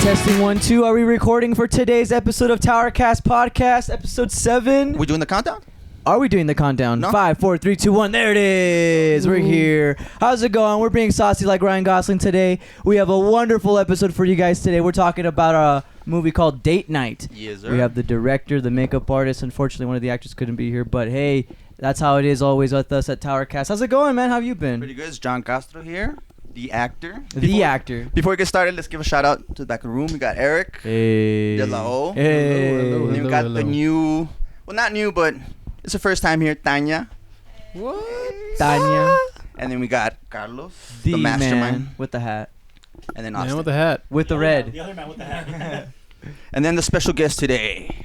Testing 1 2. Are we recording for today's episode of TowerCast podcast, episode 7? We doing the countdown? Are we doing the countdown? No. 5, 4, 3, 2, 1. There it is. We're here. How's it going? We're being saucy like Ryan Gosling today. We have a wonderful episode for you guys today. We're talking about a movie called Date Night. Yes, sir. We have the director, the makeup artist. Unfortunately, one of the actors couldn't be here, but hey, that's how it is always with us at TowerCast. How's it going, man? How have you been? Pretty good. It's John Castro here, the actor. Actor. Before we get started, let's give a shout out to the back of the room. We got Eric. Hey. De La O. Hey. And then we got the new, well, not new, but it's the first time here, Tanya. What? Tanya. And then we got Carlos, The the mastermind. man with the hat. And then Man Austin. with the hat. With the red. The other man with the hat. And then the special guest today.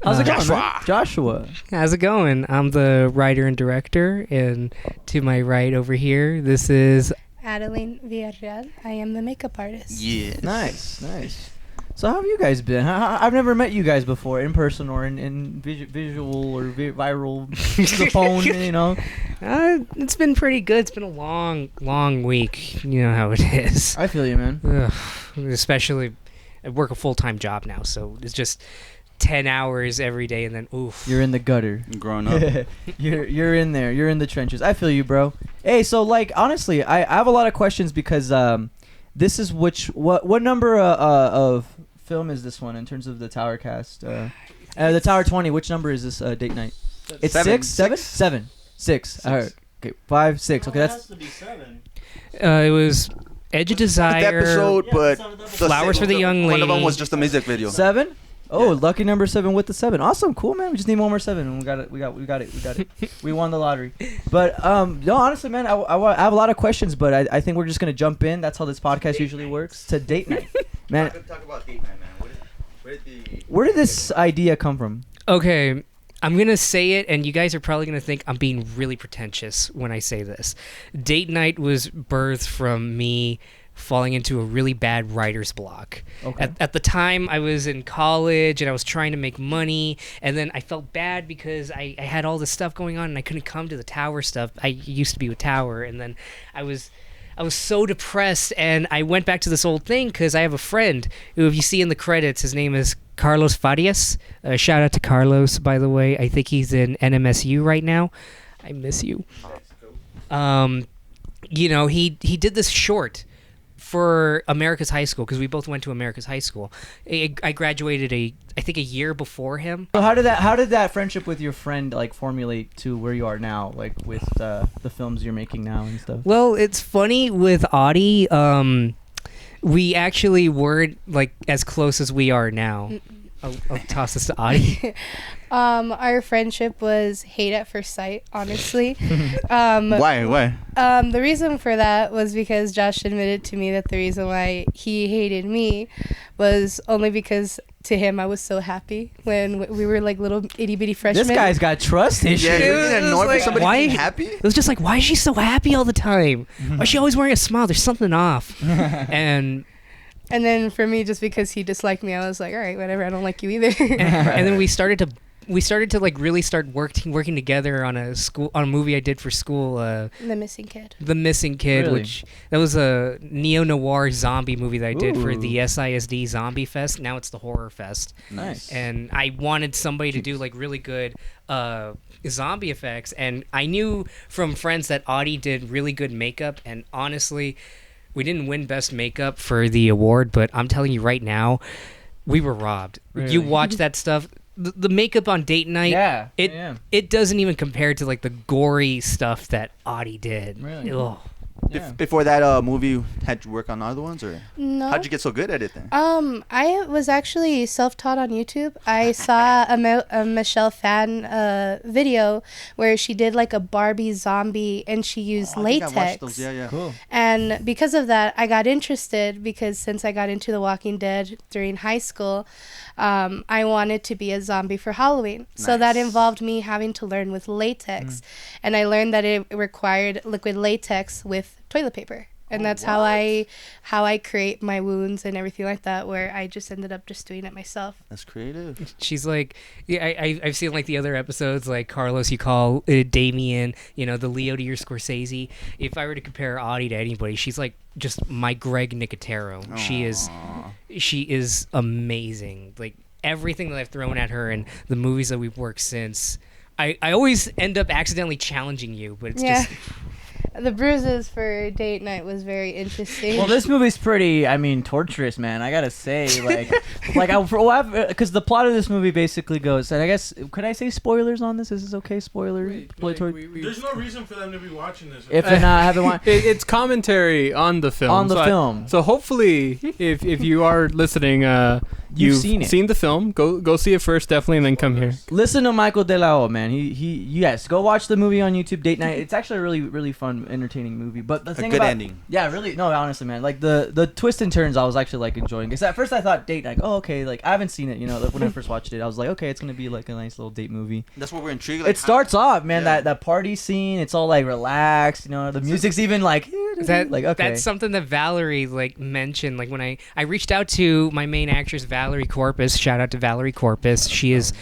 How's it going, Joshua. man? Joshua. How's it going? I'm the writer and director, and to my right over here, this is Adilene Villarreal. I am the makeup artist. Yes. Nice. So how have you guys been? I've never met you guys before, in person or in visual or viral, the phone, you know. It's been pretty good. It's been a long week. You know how it is. I feel you, man. Ugh, especially, I work a full-time job now, so it's just 10 hours every day, and then oof. You're in the gutter. Growing up. You're in there. You're in the trenches. I feel you, bro. Hey, so like honestly, I have a lot of questions because this is what number of film is this one in terms of the TowerCast? The Tower 20. Which number is this date night? It's Seven. 6. All right. Okay, 5, 6. Okay, It that's has to be 7. It was Edge of The Desire. episode, Yeah, but it's not a double. Flowers for the Young One of them Lady. was just a music video. 7. Oh, Yeah. lucky number 7 with the 7. Awesome, cool, man. We just need one more 7, and we got it. We won the lottery. But no, honestly, man, I have a lot of questions, but I think we're just gonna jump in. That's how this podcast usually works. To date night, man. Talk about date night, man. Where did this idea come from? Okay, I'm going to say it, and you guys are probably going to think I'm being really pretentious when I say this. Date night was birthed from me falling into a really bad writer's block. Okay. At the time, I was in college, and I was trying to make money, and then I felt bad because I had all this stuff going on, and I couldn't come to the Tower stuff. I used to be with Tower, and then I was so depressed, and I went back to this old thing because I have a friend who, if you see in the credits, his name is Carlos Farias. Shout out to Carlos, by the way. I think he's in NMSU right now. I miss you. You know, he did this short for America's High School because we both went to America's High School. I graduated I think a year before him. So how did that friendship with your friend like formulate to where you are now, like with the films you're making now and stuff? Well, it's funny with Audie. We actually weren't like as close as we are now. I'll toss this to Audie. Our friendship was hate at first sight, honestly. Why? The reason for that was because Josh admitted to me that the reason why he hated me was only because to him I was so happy when we were like little itty bitty freshmen. This guy's got trust issues. Yeah, you're getting annoyed like, with somebody why- being happy? It was just like, why is she so happy all the time? Why is she always wearing a smile? There's something off. And then for me, just because he disliked me, I was like, all right, whatever. I don't like you either. And then we started to like really start working together on a movie I did for school. The Missing Kid. The Missing Kid, Really? that was a neo-noir zombie movie that I did for Ooh. the SISD Zombie Fest. Now it's the Horror Fest. Nice. And I wanted somebody to do like really good zombie effects, and I knew from friends that Audie did really good makeup, and honestly, we didn't win best makeup for the award, but I'm telling you right now, we were robbed. Really? You watch that stuff, the makeup on Date Night, Yeah. it doesn't even compare to like the gory stuff that Audie did. Really? Ugh. Yeah. Before that movie, had you work on other ones, or No. how'd you get so good at it then? I was actually self-taught on YouTube. I saw a Michelle Fan video where she did like a Barbie zombie and she used I think I latex. watched those. Yeah. Cool. And because of that, I got interested because since I got into The Walking Dead during high school, I wanted to be a zombie for Halloween. So that Nice. involved me having to learn with latex. And I learned that it required liquid latex with toilet paper. And that's how I create my wounds and everything like that, where I just ended up just doing it myself. That's creative. She's like, yeah, I've seen like the other episodes, like Carlos, you call Damien, the Leo to your Scorsese. If I were to compare Audie to anybody, she's like just my Greg Nicotero. She is amazing. Like everything that I've thrown at her and the movies that we've worked since, I always end up accidentally challenging you, but it's just... The bruises for date night was very interesting. Well, this movie's pretty, torturous, man. I gotta say, because the plot of this movie basically goes, and I guess, could I say spoilers on this? Is this okay? Spoilers? There's no reason for them to be watching this. If they're not having one, it's commentary on the film. So hopefully, if you are listening, you've seen the film. Go see it first, definitely, and then come here. Listen to Michael De La O, man. Yes, go watch the movie on YouTube, Date Night. It's actually a really, really fun, entertaining movie. But the thing good about ending. Yeah, really. No, honestly, man. Like the twists and turns, I was actually like enjoying. Because at first I thought date night. Oh, okay. Like I haven't seen it. When I first watched it, I was like, okay, it's gonna be like a nice little date movie. That's what we're intrigued. It starts off, man. That party scene. It's all like relaxed. The music's even like that. Like okay. That's something that Valerie like mentioned. Like when I reached out to my main actress, Valerie Corpus. Shout out to Valerie Corpus. She is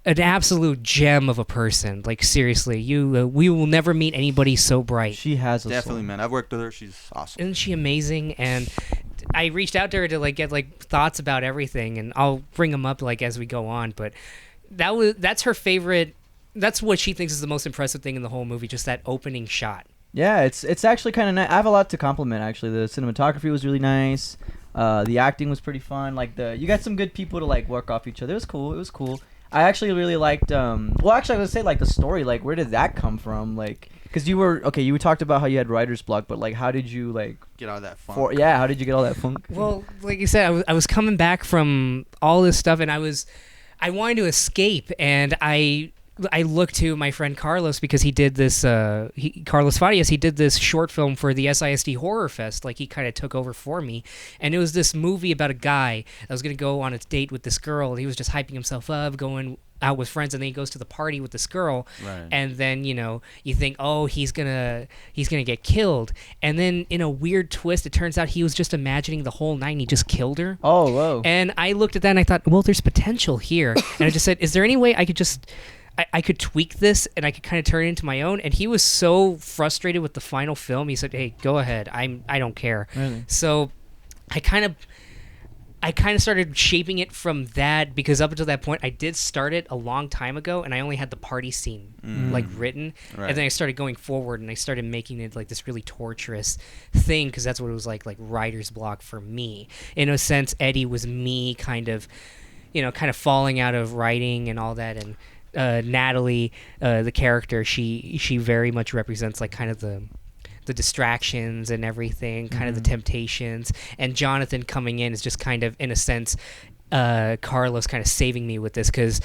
an absolute gem of a person. Like seriously, we will never meet anybody so bright. She has a definitely, soul. man. I've worked with her. She's awesome. Isn't she amazing? And I reached out to her to like get like thoughts about everything, and I'll bring them up like as we go on. But that's her favorite. That's what she thinks is the most impressive thing in the whole movie. Just that opening shot. Yeah, it's actually kind of nice. I have a lot to compliment. Actually, the cinematography was really nice. The acting was pretty fun. Like you got some good people to like work off each other. It was cool. I actually really liked. Well, actually, I would say like the story. Like, where did that come from? Like, because you talked about how you had writer's block, but like, how did you like get out of that funk? How did you get all that funk? Well, like you said, I was coming back from all this stuff, and I wanted to escape, and I looked to my friend Carlos because he did this. Carlos Farias, he did this short film for the SISD Horror Fest. Like he kind of took over for me, and it was this movie about a guy that was gonna go on a date with this girl. And he was just hyping himself up, going out with friends, and then he goes to the party with this girl, right. And then you think, oh, he's gonna get killed, and then in a weird twist, it turns out he was just imagining the whole night, and he just killed her. Oh, whoa! And I looked at that and I thought, well, there's potential here, and I just said, is there any way I could just I could tweak this and I could kind of turn it into my own? And he was so frustrated with the final film. He said, hey, go ahead. I don't care. Really? So I kind of started shaping it from that, because up until that point, I did start it a long time ago, and I only had the party scene like written, right. And then I started going forward, and I started making it like this really torturous thing, because that's what it was like writer's block for me. In a sense, Eddie was me kind of falling out of writing and all that, and Natalie, the character, she very much represents like kind of the distractions and everything, kind of the temptations, and Jonathan coming in is just kind of, in a sense, Carlos kind of saving me with this, because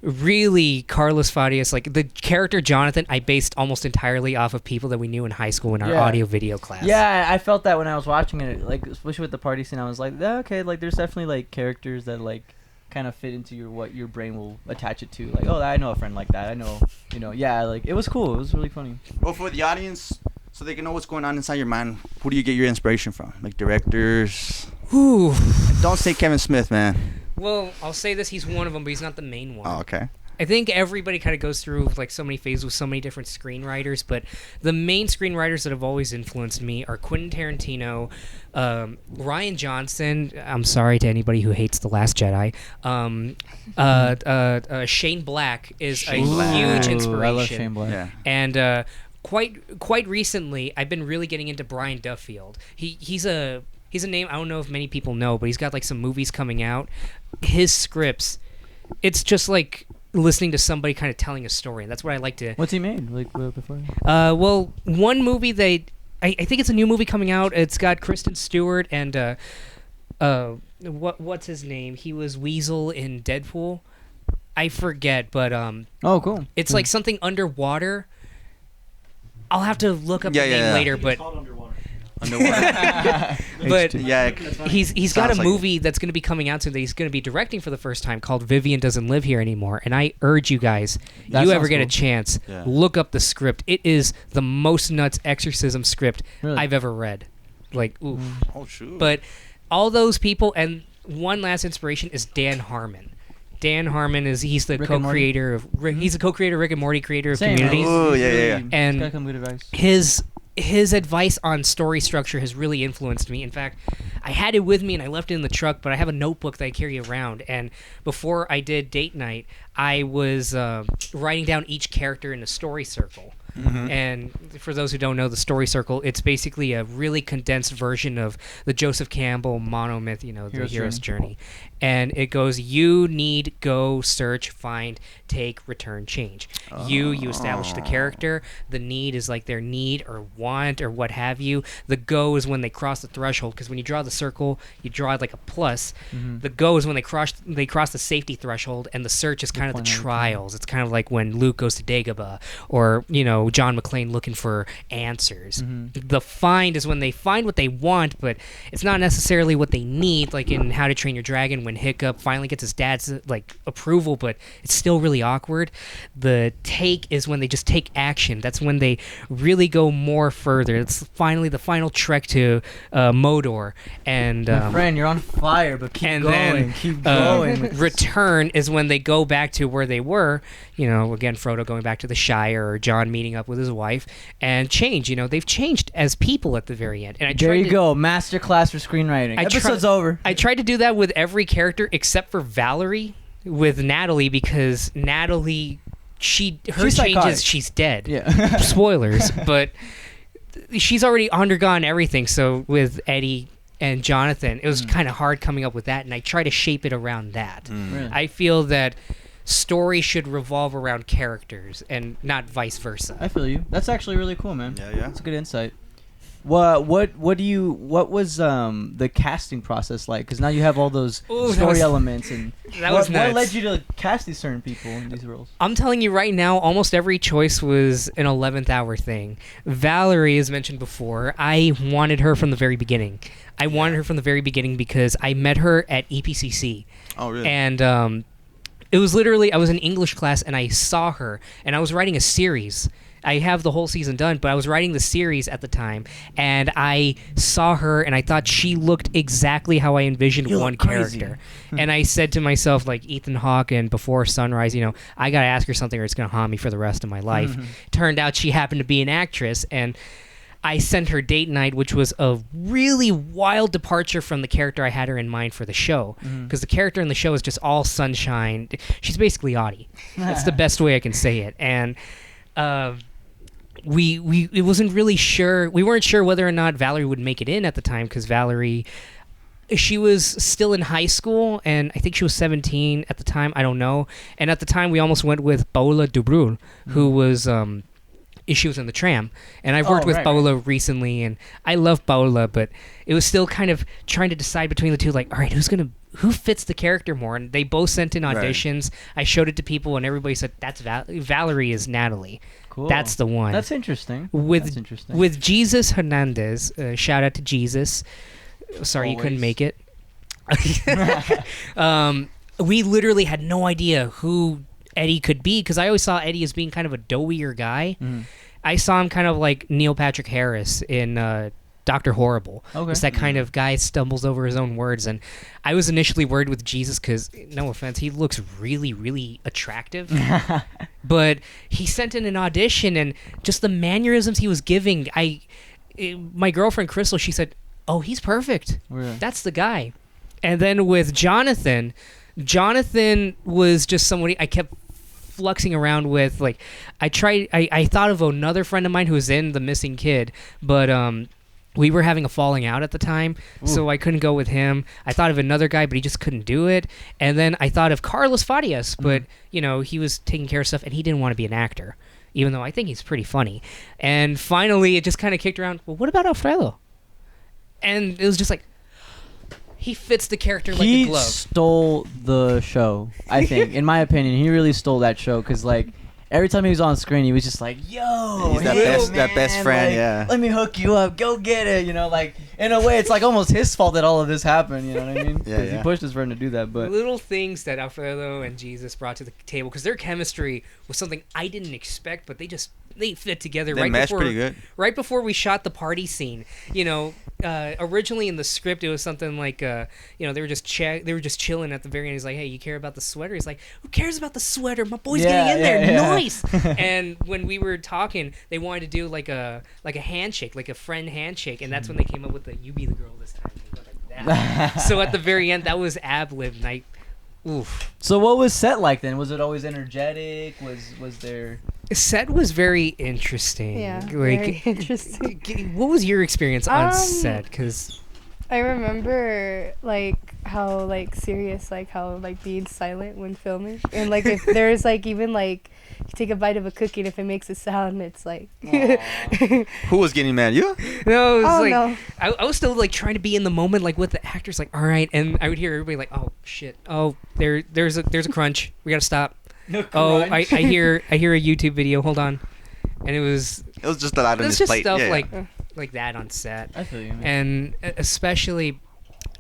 really Carlos Farias, like the character Jonathan, I based almost entirely off of people that we knew in high school in our audio video class. Yeah, I felt that when I was watching it, like especially with the party scene. I was like, okay, like there's definitely like characters that like kind of fit into what your brain will attach it to. Like, oh, I know a friend like that. I know, yeah, like it was cool. It was really funny. Well, for the audience, so they can know what's going on inside your mind, who do you get your inspiration from? Like directors? Ooh. Don't say Kevin Smith, man. Well, I'll say this, he's one of them, but he's not the main one. Oh, okay. I think everybody kind of goes through like so many phases with so many different screenwriters, but the main screenwriters that have always influenced me are Quentin Tarantino, Rian Johnson. I'm sorry to anybody who hates The Last Jedi. Shane Black is huge inspiration. I love Shane Black. Yeah. And quite recently, I've been really getting into Brian Duffield. He's a name I don't know if many people know, but he's got like some movies coming out. His scripts, it's just like listening to somebody kind of telling a story, and that's what I like to. What's he made like before? Well, one movie I think it's a new movie coming out. It's got Kristen Stewart and what's his name? He was Weasel in Deadpool. I forget, but oh, cool. It's like something underwater. I'll have to look up the name later, but But yeah, he's got a movie that's going to be coming out soon that he's going to be directing for the first time called Vivian Doesn't Live Here Anymore. And I urge you guys, you ever get a chance, look up the script. It is the most nuts exorcism script I've ever read. Like, oof. Oh, shoot. But all those people, and one last inspiration is Dan Harmon. Dan Harmon he's the co-creator of he's the co-creator Rick and Morty, creator of Community. Oh yeah. And his advice on story structure has really influenced me. In fact, I had it with me and I left it in the truck, but I have a notebook that I carry around. And before I did date night, I was writing down each character in a story circle. Mm-hmm. And for those who don't know, the story circle, it's basically a really condensed version of the Joseph Campbell monomyth, the hero's journey. And it goes, you need, go, search, find, take, return, change. You establish the character. The need is like their need or want or what have you. The go is when they cross the threshold, because when you draw the circle, you draw it like a plus. Mm-hmm. The go is when they cross the safety threshold, and the search is kind of the trials. It's kind of like when Luke goes to Dagobah, or John McClane looking for answers. Mm-hmm. The find is when they find what they want, but it's not necessarily what they need, like in How to Train Your Dragon when Hiccup finally gets his dad's approval, but it's still really awkward. The take is when they just take action. That's when they really go more further. It's finally the final trek to Modor. And my friend, you're on fire, but keep going. Return is when they go back to where they were. Again, Frodo going back to the Shire, or John meeting up with his wife, and change. They've changed as people at the very end. And there you go, masterclass for screenwriting. Episode's over. I tried to do that with every character except for Valerie with Natalie, because Natalie, she's changes, psychotic. She's dead. Yeah. Spoilers, but she's already undergone everything. So with Eddie and Jonathan, it was kind of hard coming up with that, and I try to shape it around that. Really? I feel that story should revolve around characters and not vice versa. I feel you. That's actually really cool, man. Yeah. That's a good insight. What was the casting process like? Because now you have all those story elements, and what led you to cast these certain people in these roles? I'm telling you right now, almost every choice was an 11th hour thing. Valerie, as mentioned before, I wanted her from the very beginning. I wanted her from the very beginning because I met her at EPCC. Oh, really? And it was literally, I was in English class and I saw her, and I was writing a series. I have the whole season done, but I was writing the series at the time, and I saw her, and I thought she looked exactly how I envisioned one character. And I said to myself, like Ethan Hawke and Before Sunrise, I got to ask her something or it's going to haunt me for the rest of my life. Mm-hmm. Turned out she happened to be an actress, and I sent her Date Night, which was a really wild departure from the character I had her in mind for the show. Because the character in the show is just all sunshine. She's basically Audie. That's the best way I can say it. And we wasn't really sure. We weren't sure whether or not Valerie would make it in at the time, because Valerie, she was still in high school, and I think she was 17 at the time. I don't know. And at the time, we almost went with Paola Dubrul, who was she was in The Tram, and I've worked with Paola recently, and I love Paola, but it was still kind of trying to decide between the two, like, all right, who fits the character more? And they both sent in auditions. Right. I showed it to people, and everybody said, that's Valerie is Natalie. Cool. That's the one. That's interesting. With Jesus Hernandez, shout out to Jesus. Sorry, always. You couldn't make it. We literally had no idea who Eddie could be, because I always saw Eddie as being kind of a doughier guy. Mm. I saw him kind of like Neil Patrick Harris in Dr. Horrible. Okay. It's that kind of guy stumbles over his own words, and I was initially worried with Jesus because, no offense, he looks really, really attractive. But he sent in an audition, and just the mannerisms he was giving, my girlfriend Crystal, she said, oh, he's perfect. Really? That's the guy. And then with Jonathan was just somebody I kept fluxing around with. Like, I thought of another friend of mine who was in The Missing Kid, but we were having a falling out at the time, so I couldn't go with him. I thought of another guy, but he just couldn't do it. And then I thought of Carlos Farias, but he was taking care of stuff, and he didn't want to be an actor, even though I think he's pretty funny. And finally, it just kind of kicked around, well, what about Alfredo? And it was just like, he fits the character like a glove. He stole the show, I think. In my opinion, he really stole that show, because, like, Every time he was on screen, he was just like, "Yo, he's that best friend, like, yeah. Let me hook you up. Go get it." You know, like in a way, it's like almost his fault that all of this happened. You know what I mean? Yeah, He pushed his friend to do that, but little things that Alfredo and Jesus brought to the table, because their chemistry was something I didn't expect, but they fit together. They meshed pretty good. Right before we shot the party scene, you know, originally in the script it was something like, you know, they were just chilling at the very end. He's like, "Hey, you care about the sweater?" He's like, "Who cares about the sweater? My boy's getting in there, nice." And when we were talking, they wanted to do like a handshake, like a friend handshake, and that's when they came up with the "You be the girl this time." Like that. So at the very end, that was ad-lib night. Oof. So what was set like then? Was it always energetic? Was there? Set was very interesting. Yeah, like, very interesting. What was your experience on set? Because I remember like how like serious, like how like being silent when filming, and like if there's like even like you take a bite of a cookie and if it makes a sound, it's like. Who was getting mad? You? No, it was like no. I was still like trying to be in the moment, like with the actors, like all right, and I would hear everybody like, "Oh shit, oh there's a crunch, we gotta stop." No oh, I hear a YouTube video. Hold on, and it was just a lot on his his plate. plate. Stuff like that on set. I feel you, man. And especially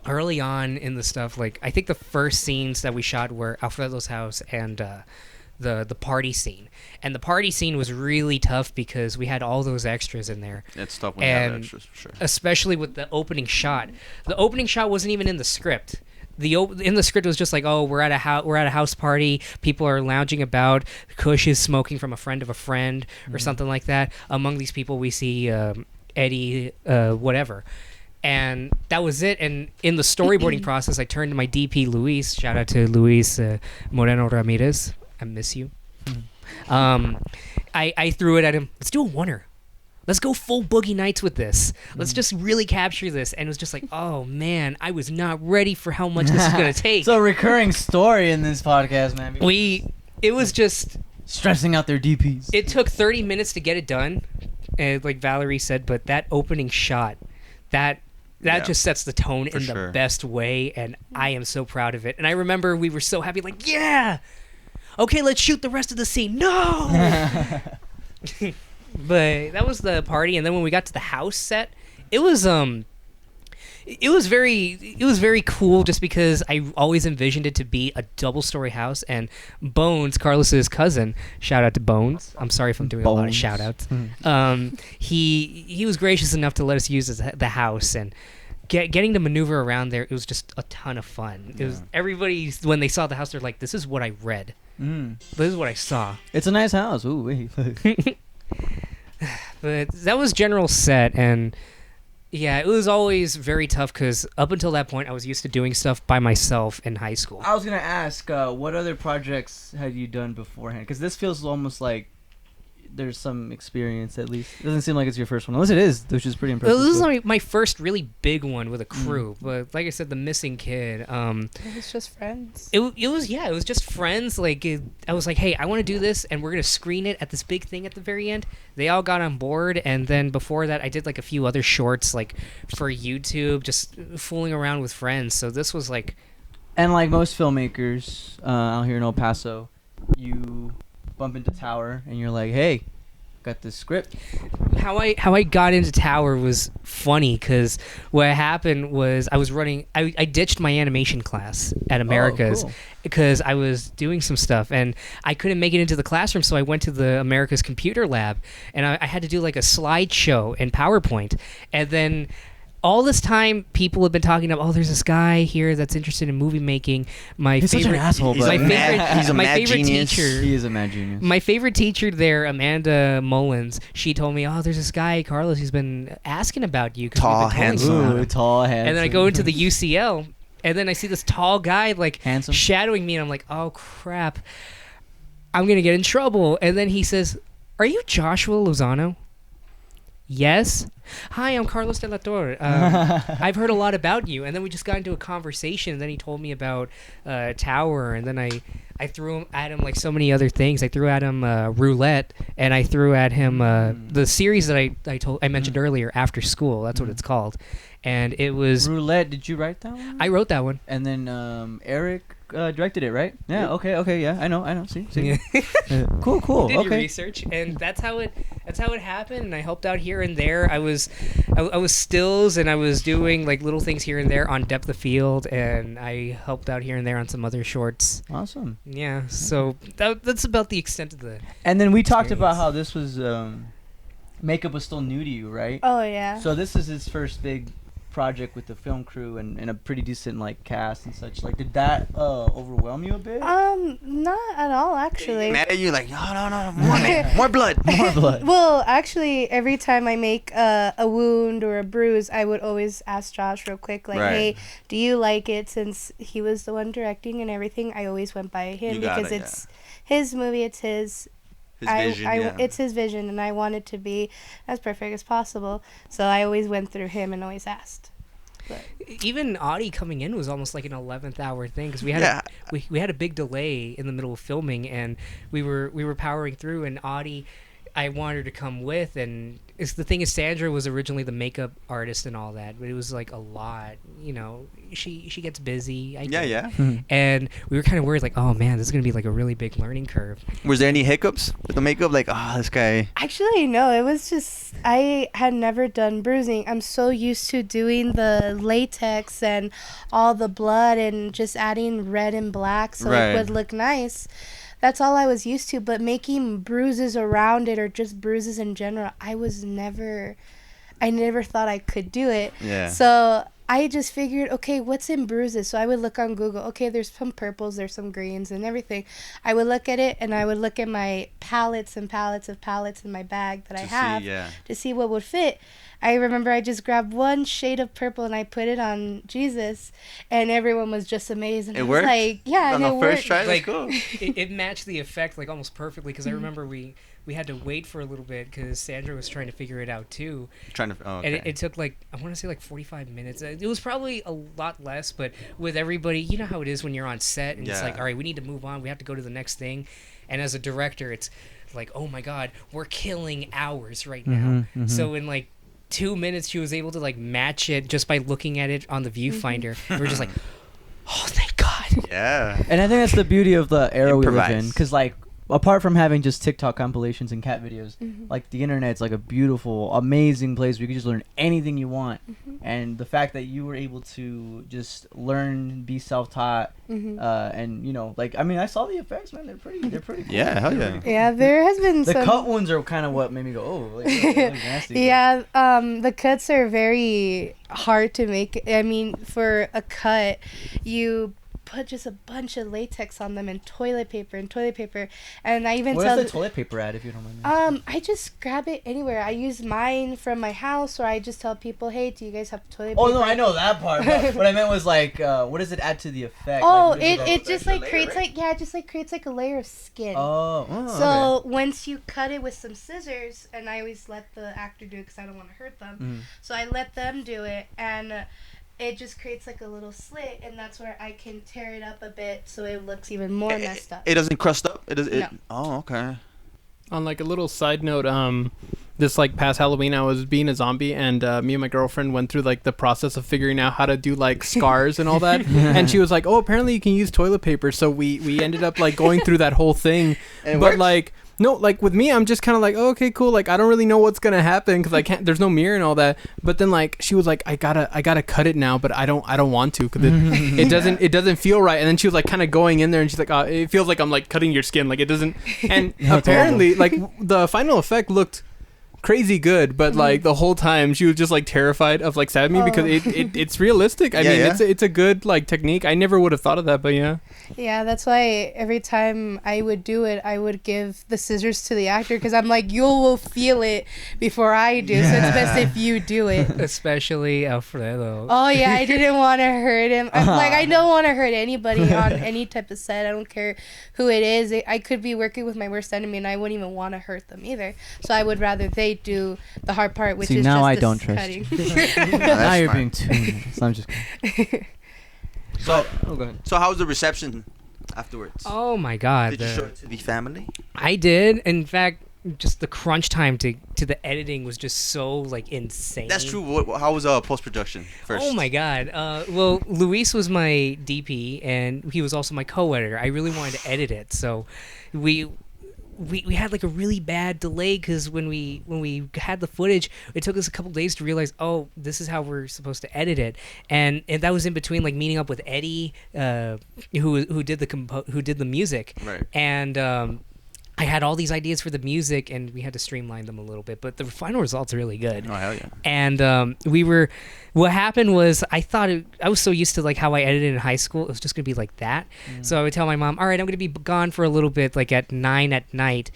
early on in the stuff, like I think the first scenes that we shot were Alfredo's house and the party scene. And the party scene was really tough because we had all those extras in there. It's tough when you have extras, for sure. Especially with the opening shot. The opening shot wasn't even in the script. In the script was just like, oh, we're at a house party, people are lounging about, Kush is smoking from a friend of a friend or something like that. Among these people we see Eddie whatever, and that was it. And in the storyboarding process, I turned to my DP Luis, shout out to Luis Moreno Ramirez, I miss you. I threw it at him, let's do a oneer. Let's go full Boogie Nights with this. Let's just really capture this. And it was just like, oh, man, I was not ready for how much this is going to take. It's a recurring story in this podcast, man. It was just... stressing out their DPs. It took 30 minutes to get it done, like Valerie said, but that opening shot, that just sets the tone in the best way, and I am so proud of it. And I remember we were so happy, like, yeah! Okay, let's shoot the rest of the scene. No! But that was the party, and then when we got to the house set, it was very cool just because I always envisioned it to be a double-story house. And Bones, Carlos's cousin, shout out to Bones. I'm sorry if I'm doing a lot of shout-outs. He was gracious enough to let us use the house, and getting to maneuver around there, it was just a ton of fun. It was everybody, when they saw the house, they're like, "This is what I read. This is what I saw." It's a nice house. Ooh, wait. But that was general set, and yeah, it was always very tough because up until that point I was used to doing stuff by myself in high school. I was gonna ask, what other projects had you done beforehand? Because this feels almost like there's some experience, at least. It doesn't seem like it's your first one, unless it is, which is pretty impressive. This is like my first really big one with a crew, but like I said, the missing kid. It was just friends. It was just friends. Like I was like, hey, I want to do this, and we're gonna screen it at this big thing at the very end. They all got on board, and then before that, I did like a few other shorts, like for YouTube, just fooling around with friends. So this was like, and like most filmmakers out here in El Paso, you bump into Tower and you're like, hey, got this script. How I got into Tower was funny because what happened was I ditched my animation class at America's because I was doing some stuff and I couldn't make it into the classroom, so I went to the America's computer lab and I had to do like a slideshow in PowerPoint. And then all this time, people have been talking about, oh, there's this guy here that's interested in movie making. He's such an asshole, but he's a mad genius. Teacher. He is a mad genius. My favorite teacher there, Amanda Mullins, she told me, oh, there's this guy, Carlos, he's been asking about you. Tall, handsome. Ooh, tall, handsome. And then I go into the UCL, and then I see this tall guy, like, handsome, shadowing me, and I'm like, oh, crap. I'm going to get in trouble. And then he says, are you Joshua Lozano? Yes. Hi, I'm Carlos de la Torre. I've heard a lot about you. And then we just got into a conversation, and then he told me about Tower, and then I threw at him like so many other things. I threw at him Roulette, and I threw at him the series that I mentioned earlier, After School. That's what it's called. And it was Roulette. Did you write that one? I wrote that one. And then Eric directed it, right? Yeah. Yep. Okay. Yeah. I know. See. Yeah. Cool. Did Okay. your research, and that's how it happened. And I helped out here and there. I was stills, and I was doing like little things here and there on depth of field, and I helped out here and there on some other shorts. Awesome. Yeah. So that's about the extent of the. And then we talked about how this was makeup was still new to you, right? Oh yeah. So this is his first big project with the film crew and a pretty decent like cast and such. Like, did that overwhelm you a bit? Not at all, actually. Mad at you like no, more blood. More blood. Well, actually, every time I make a wound or a bruise, I would always ask Josh real quick, like, "Hey, do you like it?" Since he was the one directing and everything, I always went by him because it's his movie. It's his vision. It's his vision, and I want it to be as perfect as possible. So I always went through him and always asked. But even Audie coming in was almost like an 11th hour thing because we had we had a big delay in the middle of filming, and we were powering through, and Audie, I wanted her to come with, and the thing is, Sandra was originally the makeup artist and all that, but it was like a lot, she gets busy. And we were kind of worried, like, oh man, this is gonna be like a really big learning curve. Was there any hiccups with the makeup? Like, this guy. Actually, no. It was just I had never done bruising. I'm so used to doing the latex and all the blood and just adding red and black so it would look nice. That's all I was used to, but making bruises around it or just bruises in general, I never thought I could do it. Yeah. So I just figured, okay, what's in bruises? So I would look on Google. Okay, there's some purples, there's some greens and everything. I would look at it, and I would look at my palettes and palettes of palettes in my bag that I have to see what would fit. I remember I just grabbed one shade of purple and I put it on Jesus, and everyone was just amazed. And it I was worked? like, yeah, on and the it first worked. try? Like, Cool. it matched the effect like almost perfectly because I remember we had to wait for a little bit because Sandra was trying to figure it out too. Okay. And it took like, I want to say like 45 minutes. It was probably a lot less, but with everybody, you know how it is when you're on set and it's like, all right, we need to move on. We have to go to the next thing. And as a director, it's like, oh my God, we're killing hours right now. So in like 2 minutes, she was able to like match it just by looking at it on the viewfinder. We're just like, oh, thank God. Yeah. And I think that's the beauty of the era we live in, Improvise. because like, apart from having just TikTok compilations and cat videos, like the internet's like a beautiful, amazing place where you can just learn anything you want. And the fact that you were able to just learn, be self-taught, and like, I mean, I saw the effects, man. They're pretty cool. Yeah, hell yeah. Yeah, there has been The some... cut wounds are kind of what made me go, oh, like, nasty. Yeah, the cuts are very hard to make. I mean, for a cut, you put just a bunch of latex on them and toilet paper, and I even Where's the toilet paper at, if you don't mind? I just grab it anywhere. I use mine from my house, or I just tell people, hey, do you guys have toilet paper? Oh no, I know that part. But what I meant was like, what does it add to the effect? Oh, like, it just like creates like it just like creates like a layer of skin. So okay. Once you cut it with some scissors, and I always let the actor do it because I don't want to hurt them. So I let them do it, and it just creates like a little slit, and that's where I can tear it up a bit so it looks even more messed up. It doesn't crust up? No. Oh, okay. On like a little side note, this like past Halloween, I was being a zombie, and me and my girlfriend went through like the process of figuring out how to do like scars and all that. And she was like, "Oh, apparently you can use toilet paper." So we ended up like going through that whole thing. And but like, no, like with me, I'm just kind of like, oh, okay, cool. Like I don't really know what's gonna happen because I can't. There's no mirror and all that. But then like she was like, I gotta cut it now, but I don't want to because it doesn't feel right. And then she was like kind of going in there, and she's like, it feels like I'm like cutting your skin. Like it doesn't. And apparently, like the final effect looked crazy good, but like the whole time she was just like terrified of like stabbing me because it's realistic. I mean, it's a good like technique. I never would have thought of that, but yeah, that's why every time I would do it, I would give the scissors to the actor because I'm like, you will feel it before I do, so it's best if you do it. Especially Alfredo. Oh yeah, I didn't want to hurt him. Like I don't want to hurt anybody on any type of set. I don't care who it is. I could be working with my worst enemy and I wouldn't even want to hurt them either. So I would rather they do the hard part, which is now just I the don't trust cutting. you. Now you're being too nice. I'm just kidding. So, go ahead. So how was the reception afterwards? Oh my God. Did you show it to the family? I did. In fact, just the crunch time to the editing was just so like insane. That's true. How was post production first? Oh my god. Well, Luis was my DP and he was also my co-editor. I really wanted to edit it, so we had like a really bad delay because when we had the footage, it took us a couple days to realize, oh, this is how we're supposed to edit it, and that was in between like meeting up with Eddie, who did the music, right, and I had all these ideas for the music, and we had to streamline them a little bit, but the final result's really good. Oh, hell yeah. And what happened was I was so used to like how I edited in high school, it was just going to be like that. So I would tell my mom, all right, I'm going to be gone for a little bit, like at 9 at night.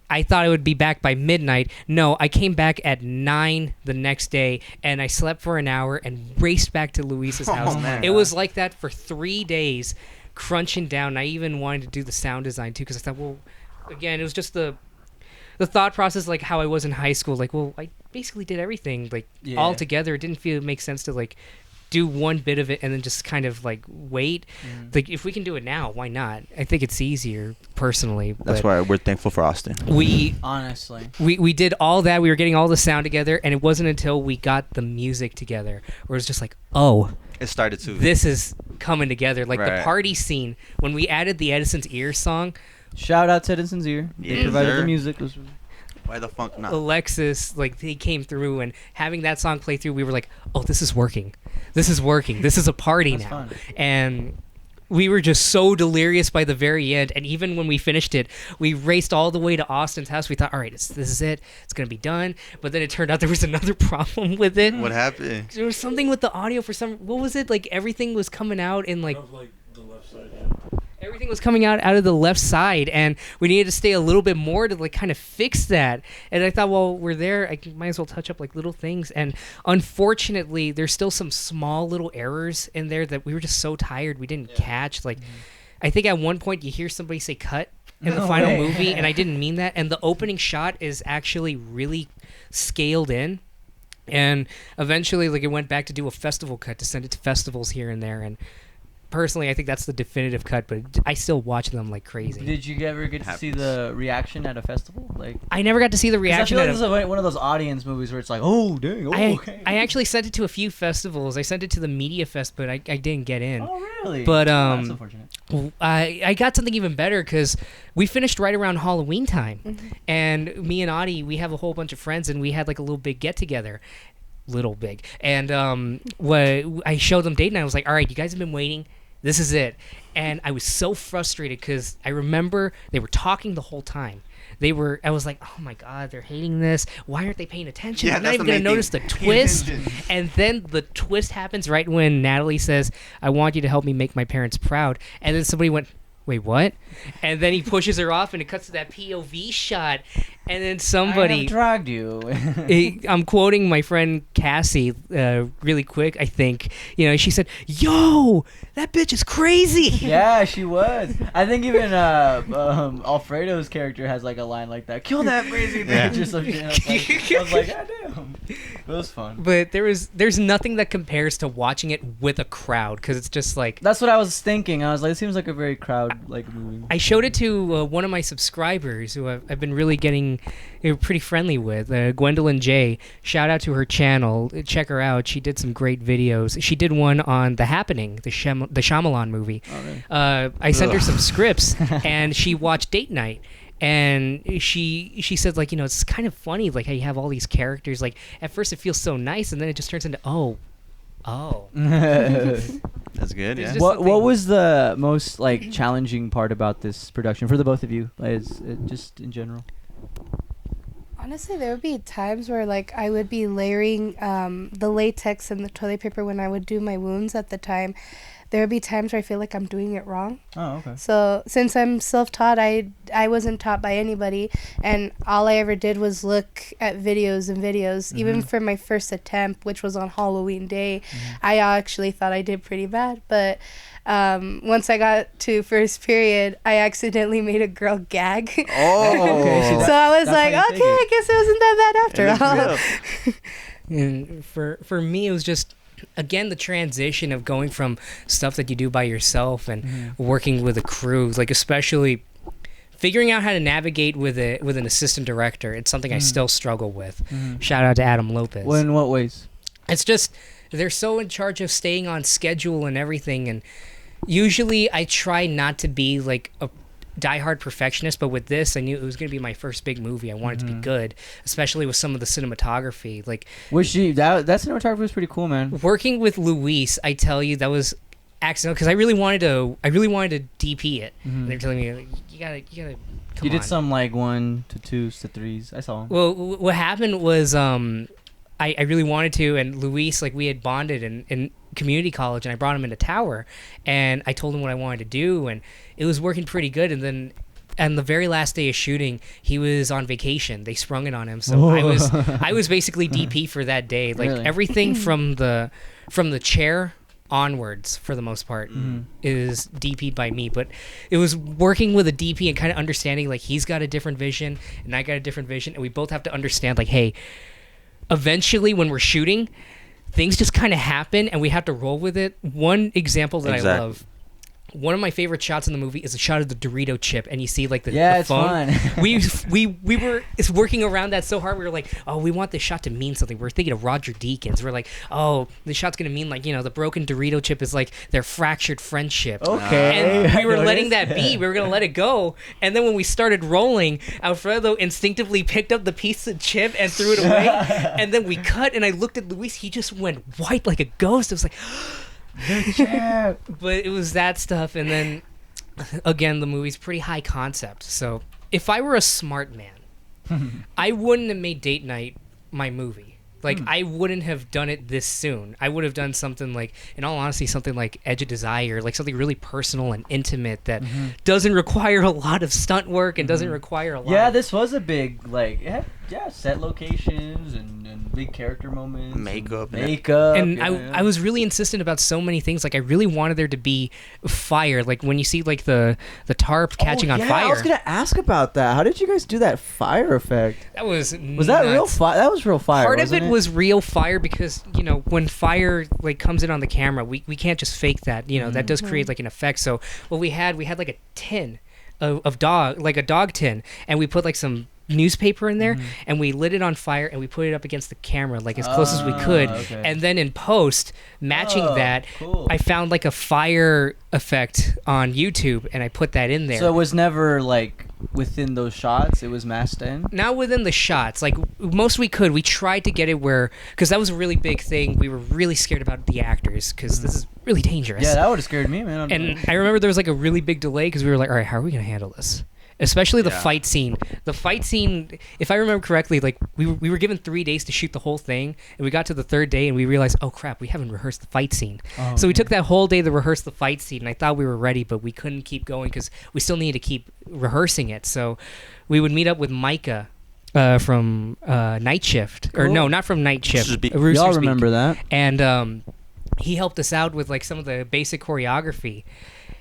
I thought I would be back by midnight. No, I came back at 9 the next day, and I slept for an hour and raced back to Luis's house. Man. It was like that for 3 days, crunching down. I even wanted to do the sound design too, because I thought, well, again, it was just the thought process, like how I was in high school. Like, well, I basically did everything like all together. It didn't make sense to like do one bit of it and then just kind of like wait. Like, if we can do it now, why not? I think it's easier personally. That's why we're thankful for Austin. We did all that. We were getting all the sound together, and it wasn't until we got the music together where it was just like, oh, it started to. This is coming together. Like right. The party scene when we added the Edison's Ear song. Shout out to Edison's Ear. Yeah, they provided sir. the music. Why the funk not? Alexis, like, they came through, and having that song play through, we were like, oh, this is working. This is working. This is a party That's now. fun. And we were just so delirious by the very end. And even when we finished it, we raced all the way to Austin's house. We thought, all right, this is it. It's going to be done. But then it turned out there was another problem with it. What happened? There was something with the audio what was it? Like, everything was coming out in like the left side, everything was coming out of the left side, and we needed to stay a little bit more to like kind of fix that. And I thought, well, we're there, I might as well touch up like little things. And unfortunately, there's still some small little errors in there that we were just so tired we didn't catch. Like, I think at one point you hear somebody say cut in the final movie, and I didn't mean that. And the opening shot is actually really scaled in. And eventually, like, it went back to do a festival cut to send it to festivals here and there. And personally, I think that's the definitive cut, but I still watch them like crazy. Did you ever get to see the reaction at a festival? Like, I never got to see the reaction. I feel like this is one of those audience movies where it's like, oh, dang, okay. I actually sent it to a few festivals. I sent it to the Media Fest, but I didn't get in. Oh, really? But that's unfortunate. I got something even better because we finished right around Halloween time, and me and Adi, we have a whole bunch of friends, and we had like a little big get together. Little big. And I showed them date night. I was like, all right, you guys have been waiting. This is it. And I was so frustrated because I remember they were talking the whole time. I was like, oh my God, they're hating this. Why aren't they paying attention? Yeah, I'm not even going to notice the twist. And then the twist happens right when Natalie says, I want you to help me make my parents proud. And then somebody went, wait, what? And then he pushes her off, and it cuts to that POV shot. And then somebody... I have dragged you. I'm quoting my friend Cassie really quick, I think. She said, yo, that bitch is crazy. Yeah, she was. I think even Alfredo's character has like a line like that. Kill that crazy bitch or some shit. I was like, God damn. It was fun. But there's nothing that compares to watching it with a crowd, because it's just like... That's what I was thinking. I was like, it seems like a very crowd-like movie. I showed it to one of my subscribers who I've been really getting pretty friendly with, Gwendolyn J. Shout out to her channel. Check her out. She did some great videos. She did one on The Happening, the Shyamalan movie. Oh, really? I sent her some scripts, and she watched Date Night. And she said, like, it's kind of funny, like, how you have all these characters. Like, at first it feels so nice, and then it just turns into, oh. That's good, yeah. What was the most, like, challenging part about this production for the both of you? Just in general. Honestly, there would be times where, like, I would be layering the latex and the toilet paper when I would do my wounds at the time. There would be times where I feel like I'm doing it wrong. Oh, okay. So since I'm self-taught, I wasn't taught by anybody, and all I ever did was look at videos. Even for my first attempt, which was on Halloween Day, I actually thought I did pretty bad. But once I got to first period, I accidentally made a girl gag. Oh. Okay, so I was like, okay, I guess it wasn't that bad after all. And for me, it was just... Again, the transition of going from stuff that you do by yourself and working with a crew, like, especially figuring out how to navigate with an assistant director. It's something I still struggle with. Mhm. Shout out to Adam Lopez. Well, in what ways? It's just they're so in charge of staying on schedule and everything, and usually I try not to be like a diehard perfectionist, but with this I knew it was going to be my first big movie. I wanted to be good, especially with some of the cinematography. Like, That cinematography was pretty cool, man. working with Luis, I tell you, that was accidental because I really wanted to DP it. Mhm. They're telling me you gotta come You did on. some like 1 to 2s to 3s. I saw them. Well, what happened was I really wanted to, and Luis, like, we had bonded in community college, and I brought him into Tower, and I told him what I wanted to do, and it was working pretty good. And then on the very last day of shooting, he was on vacation. They sprung it on him, so I was basically DP for that day. Like, Really? everything from the chair onwards, for the most part, is DP'd by me. But it was working with a DP and kind of understanding, like, he's got a different vision and I got a different vision, and we both have to understand, like, hey, eventually when we're shooting, things just kind of happen and we have to roll with it. One example that I love, one of my favorite shots in the movie is a shot of the Dorito chip, and you see like the it's phone. fun. we were working around that so hard. We were like, oh, we want this shot to mean something. We're thinking of Roger Deakins. We're like, oh, this shot's gonna mean, like, the broken Dorito chip is like their fractured friendship. Okay. And we were I letting noticed. that be. We were gonna let it go. And then when we started rolling, Alfredo instinctively picked up the piece of chip and threw it away. And then we cut, and I looked at Luis. He just went white like a ghost. It was like. But it was that stuff, and then again, the movie's pretty high concept. So if I were a smart man, I wouldn't have made Date Night my movie. Like, I wouldn't have done it this soon. I would have done something like, in all honesty, something like Edge of Desire, like something really personal and intimate that doesn't require a lot of stunt work and doesn't require a lot. Yeah, this was a big, like, set locations and big character moments. Makeup. And I was really insistent about so many things. Like, I really wanted there to be fire. Like, when you see, like, the tarp catching on fire. I was gonna ask about that. How did you guys do that fire effect? That was that nuts. real fire? That was real fire. Part of wasn't it was real fire because, when fire, like, comes in on the camera, we can't just fake that. That does create, like, an effect. So what we had like a tin of dog, like a dog tin, and we put, like, some newspaper in there, and we lit it on fire, and we put it up against the camera, like, as close as we could. Okay. And then in post, matching that, cool. I found, like, a fire effect on YouTube, and I put that in there. So it was never, like, within those shots, it was masked in? Not within the shots. Like, most we could. We tried to get it where, because that was a really big thing. We were really scared about the actors, because this is really dangerous. Yeah, that would have scared me, man. And I remember there was, like, a really big delay, because we were like, all right, how are we going to handle this? Especially the fight scene. The fight scene, if I remember correctly, like, we were given 3 days to shoot the whole thing, and we got to the third day, and we realized, oh, crap, we haven't rehearsed the fight scene. So we took that whole day to rehearse the fight scene, and I thought we were ready, but we couldn't keep going because we still needed to keep rehearsing it. So we would meet up with Micah from Night Shift. Or no, not from Night Shift. Y'all remember that. And he helped us out with, like, some of the basic choreography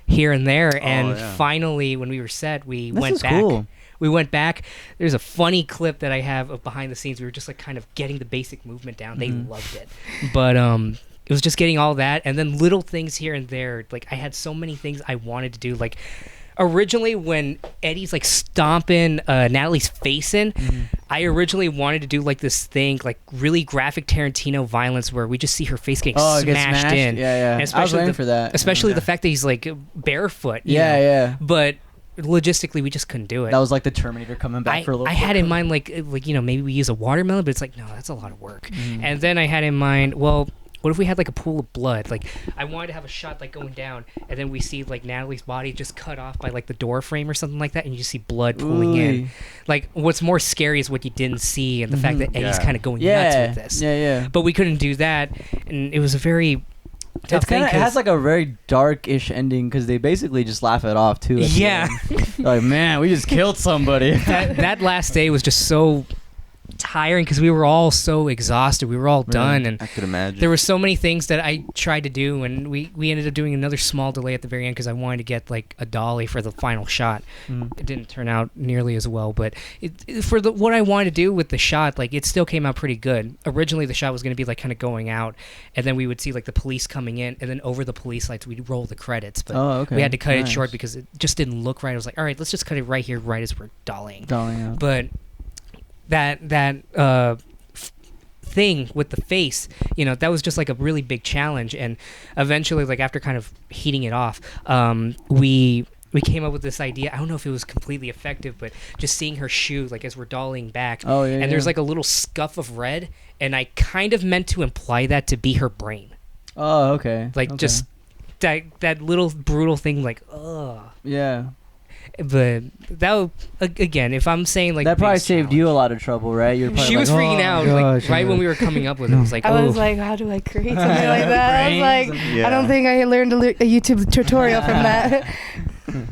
here and there, and finally, when we were set, we went back. Cool. We went back. There's a funny clip that I have of behind the scenes. We were just, like, kind of getting the basic movement down. They loved it, but it was just getting all that, and then little things here and there. Like, I had so many things I wanted to do. Like, originally, when Eddie's, like, stomping Natalie's face in, I originally wanted to do, like, this thing, like, really graphic Tarantino violence where we just see her face getting smashed in. Yeah. And I was waiting for that. Especially the fact that he's, like, barefoot. you Yeah, know? yeah. But logistically, we just couldn't do it. That was like the Terminator coming back for a little bit. I had in mind, like, maybe we use a watermelon, but it's like, no, that's a lot of work. And then I had in mind, well, what if we had, like, a pool of blood? Like, I wanted to have a shot, like, going down, and then we see, like, Natalie's body just cut off by, like, the door frame or something like that, and you just see blood pooling in. Like, what's more scary is what you didn't see, and the fact that Eddie's kind of going nuts with this. Yeah. But we couldn't do that, and it was a very tough thing. It has, like, a very dark-ish ending, because they basically just laugh it off, too. Yeah. Like, man, we just killed somebody. that last day was just so tiring because we were all so exhausted. We were all done, and I could imagine. there were so many things that I tried to do, and we ended up doing another small delay at the very end because I wanted to get like a dolly for the final shot. It didn't turn out nearly as well, but for what I wanted to do with the shot, like it still came out pretty good. Originally, the shot was going to be like kind of going out, and then we would see like the police coming in, and then over the police lights we'd roll the credits. But we had to cut it short because it just didn't look right. I was like, all right, let's just cut it right here, right as we're dollying. But that thing with the face, that was just like a really big challenge. And eventually, like after kind of heating it off, we came up with this idea. I don't know if it was completely effective, but just seeing her shoe like as we're dollying back, and there's like a little scuff of red, and I kind of meant to imply that to be her brain. Oh, okay. Like just that little brutal thing, like ugh. Yeah. But that again, if I'm saying like that probably saved you a lot of trouble, right? You're probably she was freaking out like right when we were coming up with it. It was like, I was like, how do I create something like that? I was like, I don't think I learned a YouTube tutorial from that.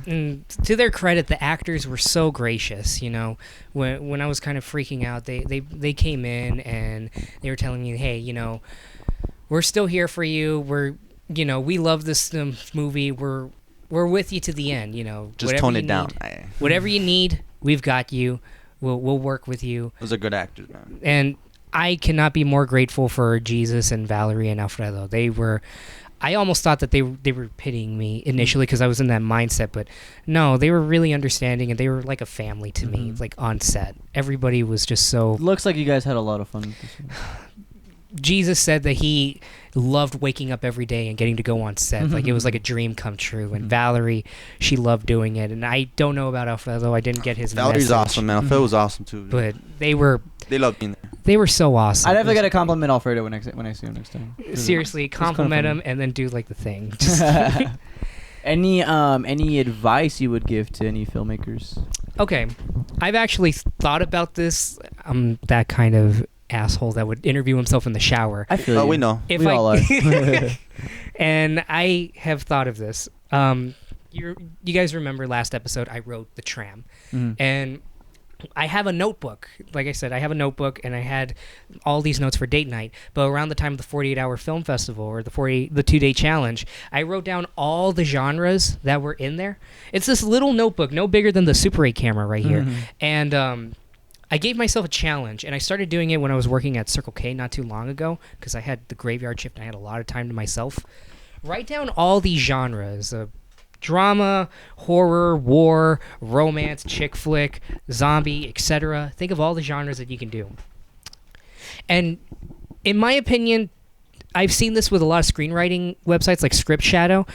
And to their credit, the actors were so gracious. When I was kind of freaking out, they came in and they were telling me, hey, we're still here for you. We love this movie. We're with you to the end, Just tone it down. Whatever you need, we've got you. We'll work with you. Those are good actors, man. And I cannot be more grateful for Jesus and Valerie and Alfredo. I almost thought that they were pitying me initially because I was in that mindset, but no, they were really understanding, and they were like a family to me, like on set. Everybody was just so... Looks like you guys had a lot of fun with this one. Jesus said that he loved waking up every day and getting to go on set. Like it was like a dream come true. And Valerie, she loved doing it. And I don't know about Alfredo. I didn't get his Valerie's message. awesome, man. Alfredo was awesome too. But they loved being there. They were so awesome. I definitely got to compliment Alfredo when I see him next time. Seriously, compliment him and then do like the thing. Any advice you would give to any filmmakers? Okay, I've actually thought about this. I'm that kind of asshole that would interview himself in the shower. I feel you. We know. If we all are. And I have thought of this. You guys remember last episode I wrote The Tram. And I have a notebook. Like I said, I have a notebook, and I had all these notes for date night. But around the time of the 48-hour film festival or the 2-day challenge, I wrote down all the genres that were in there. It's this little notebook, no bigger than the Super 8 camera right here. And I gave myself a challenge, and I started doing it when I was working at Circle K not too long ago because I had the graveyard shift and I had a lot of time to myself. Write down all these genres: drama, horror, war, romance, chick flick, zombie, etc. Think of all the genres that you can do. And in my opinion, I've seen this with a lot of screenwriting websites like Script Shadow.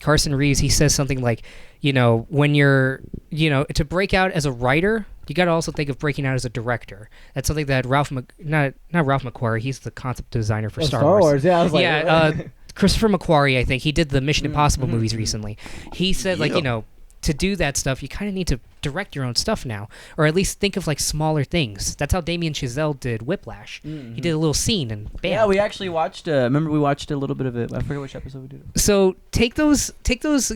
Carson Reeves, he says something like, when you're, to break out as a writer, you got to also think of breaking out as a director. That's something that not Ralph McQuarrie, he's the concept designer for Star Wars. Yeah, I was like, Christopher McQuarrie, I think he did the Mission Impossible movies recently. He said, to do that stuff, you kind of need to direct your own stuff now, or at least think of like smaller things. That's how Damien Chazelle did Whiplash. He did a little scene and bam. Yeah, we actually watched. Remember, we watched a little bit of it. I forget which episode we did. So take those